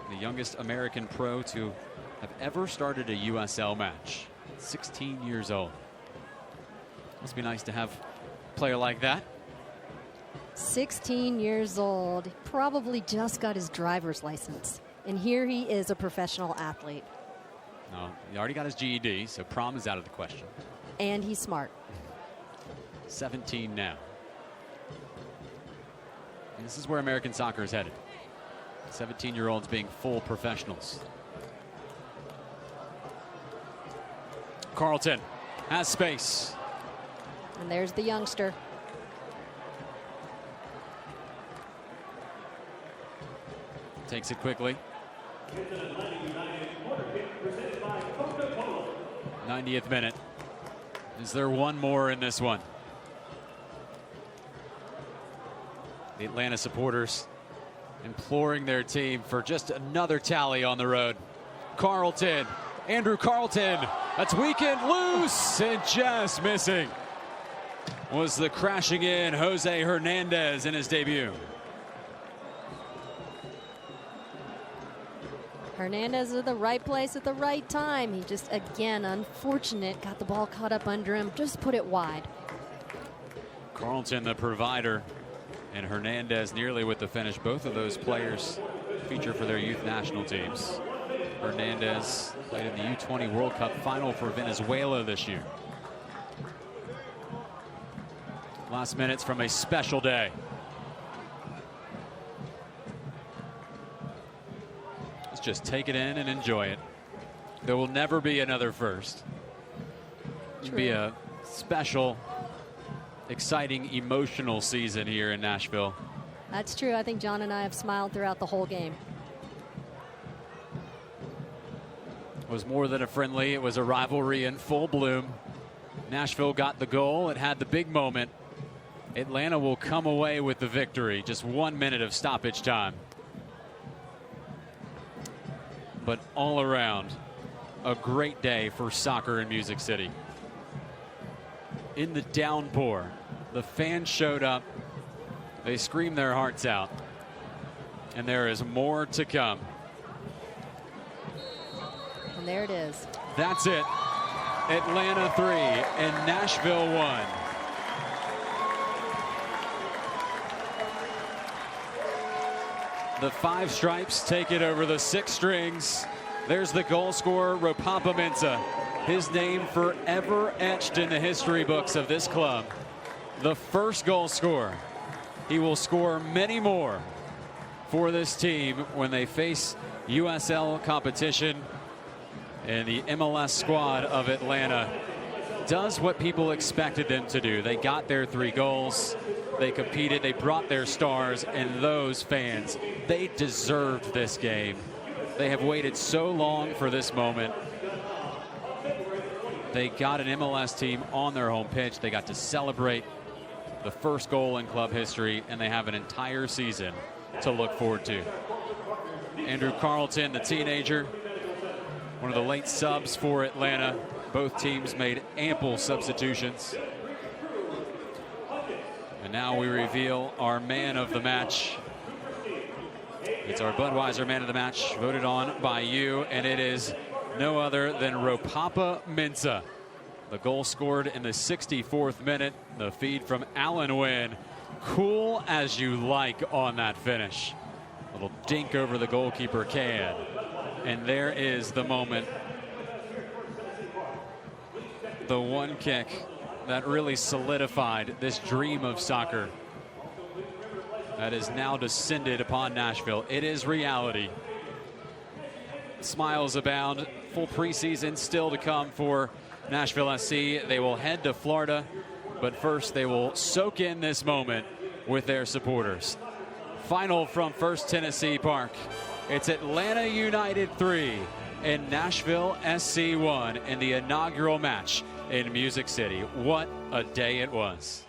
the youngest American pro to have ever started a USL match. 16 years old. Must be nice to have a player like that. 16 years old, probably just got his driver's license, and here he is, a professional athlete. No, he already got his GED, so prom is out of the question. And he's smart. 17 now. And this is where American soccer is headed. 17-year-olds being full professionals. Carlton has space. And there's the youngster. Takes it quickly. 90th minute. Is there one more in this one? The Atlanta supporters imploring their team for just another tally on the road. Carlton, Andrew Carlton, that's weekend loose and just missing. Was the crashing in Jose Hernandez in his debut. Hernandez at the right place at the right time. He just, again, unfortunate, got the ball caught up under him, just put it wide. Carlton, the provider, and Hernandez nearly with the finish. Both of those players feature for their youth national teams. Hernandez played in the U20 World Cup final for Venezuela this year. Last minutes from a special day. Let's just take it in and enjoy it. There will never be another first. It'll be a special, exciting, emotional season here in Nashville. That's true. I think John and I have smiled throughout the whole game. It was more than a friendly. It was a rivalry in full bloom. Nashville got the goal. It had the big moment. Atlanta will come away with the victory. Just 1 minute of stoppage time. But all around, a great day for soccer in Music City. In the downpour, the fans showed up. They screamed their hearts out. And there is more to come. And there it is. That's it. Atlanta 3 and Nashville 1. The 5 stripes take it over the 6 strings. There's the goal scorer, Ropapa Mensah. His name forever etched in the history books of this club. The first goal scorer. He will score many more for this team when they face USL competition. And the MLS squad of Atlanta does what people expected them to do. They got their 3 goals. They competed, they brought their stars, and those fans, they deserved this game. They have waited so long for this moment. They got an MLS team on their home pitch. They got to celebrate the first goal in club history, and they have an entire season to look forward to. Andrew Carlton, the teenager, one of the late subs for Atlanta. Both teams made ample substitutions. And now we reveal our man of the match. It's our Budweiser man of the match, voted on by you, and it is no other than Ropapa Mensah. The goal scored in the 64th minute. The feed from Alan Wynn. Cool as you like on that finish. Little dink over the goalkeeper can. And there is the moment. The one kick that really solidified this dream of soccer. that has now descended upon Nashville. It is reality. Smiles abound. Full preseason still to come for Nashville SC. They will head to Florida, but first they will soak in this moment with their supporters. Final from First Tennessee Park. It's Atlanta United 3 and Nashville SC 1 in the inaugural match in Music City. What a day it was.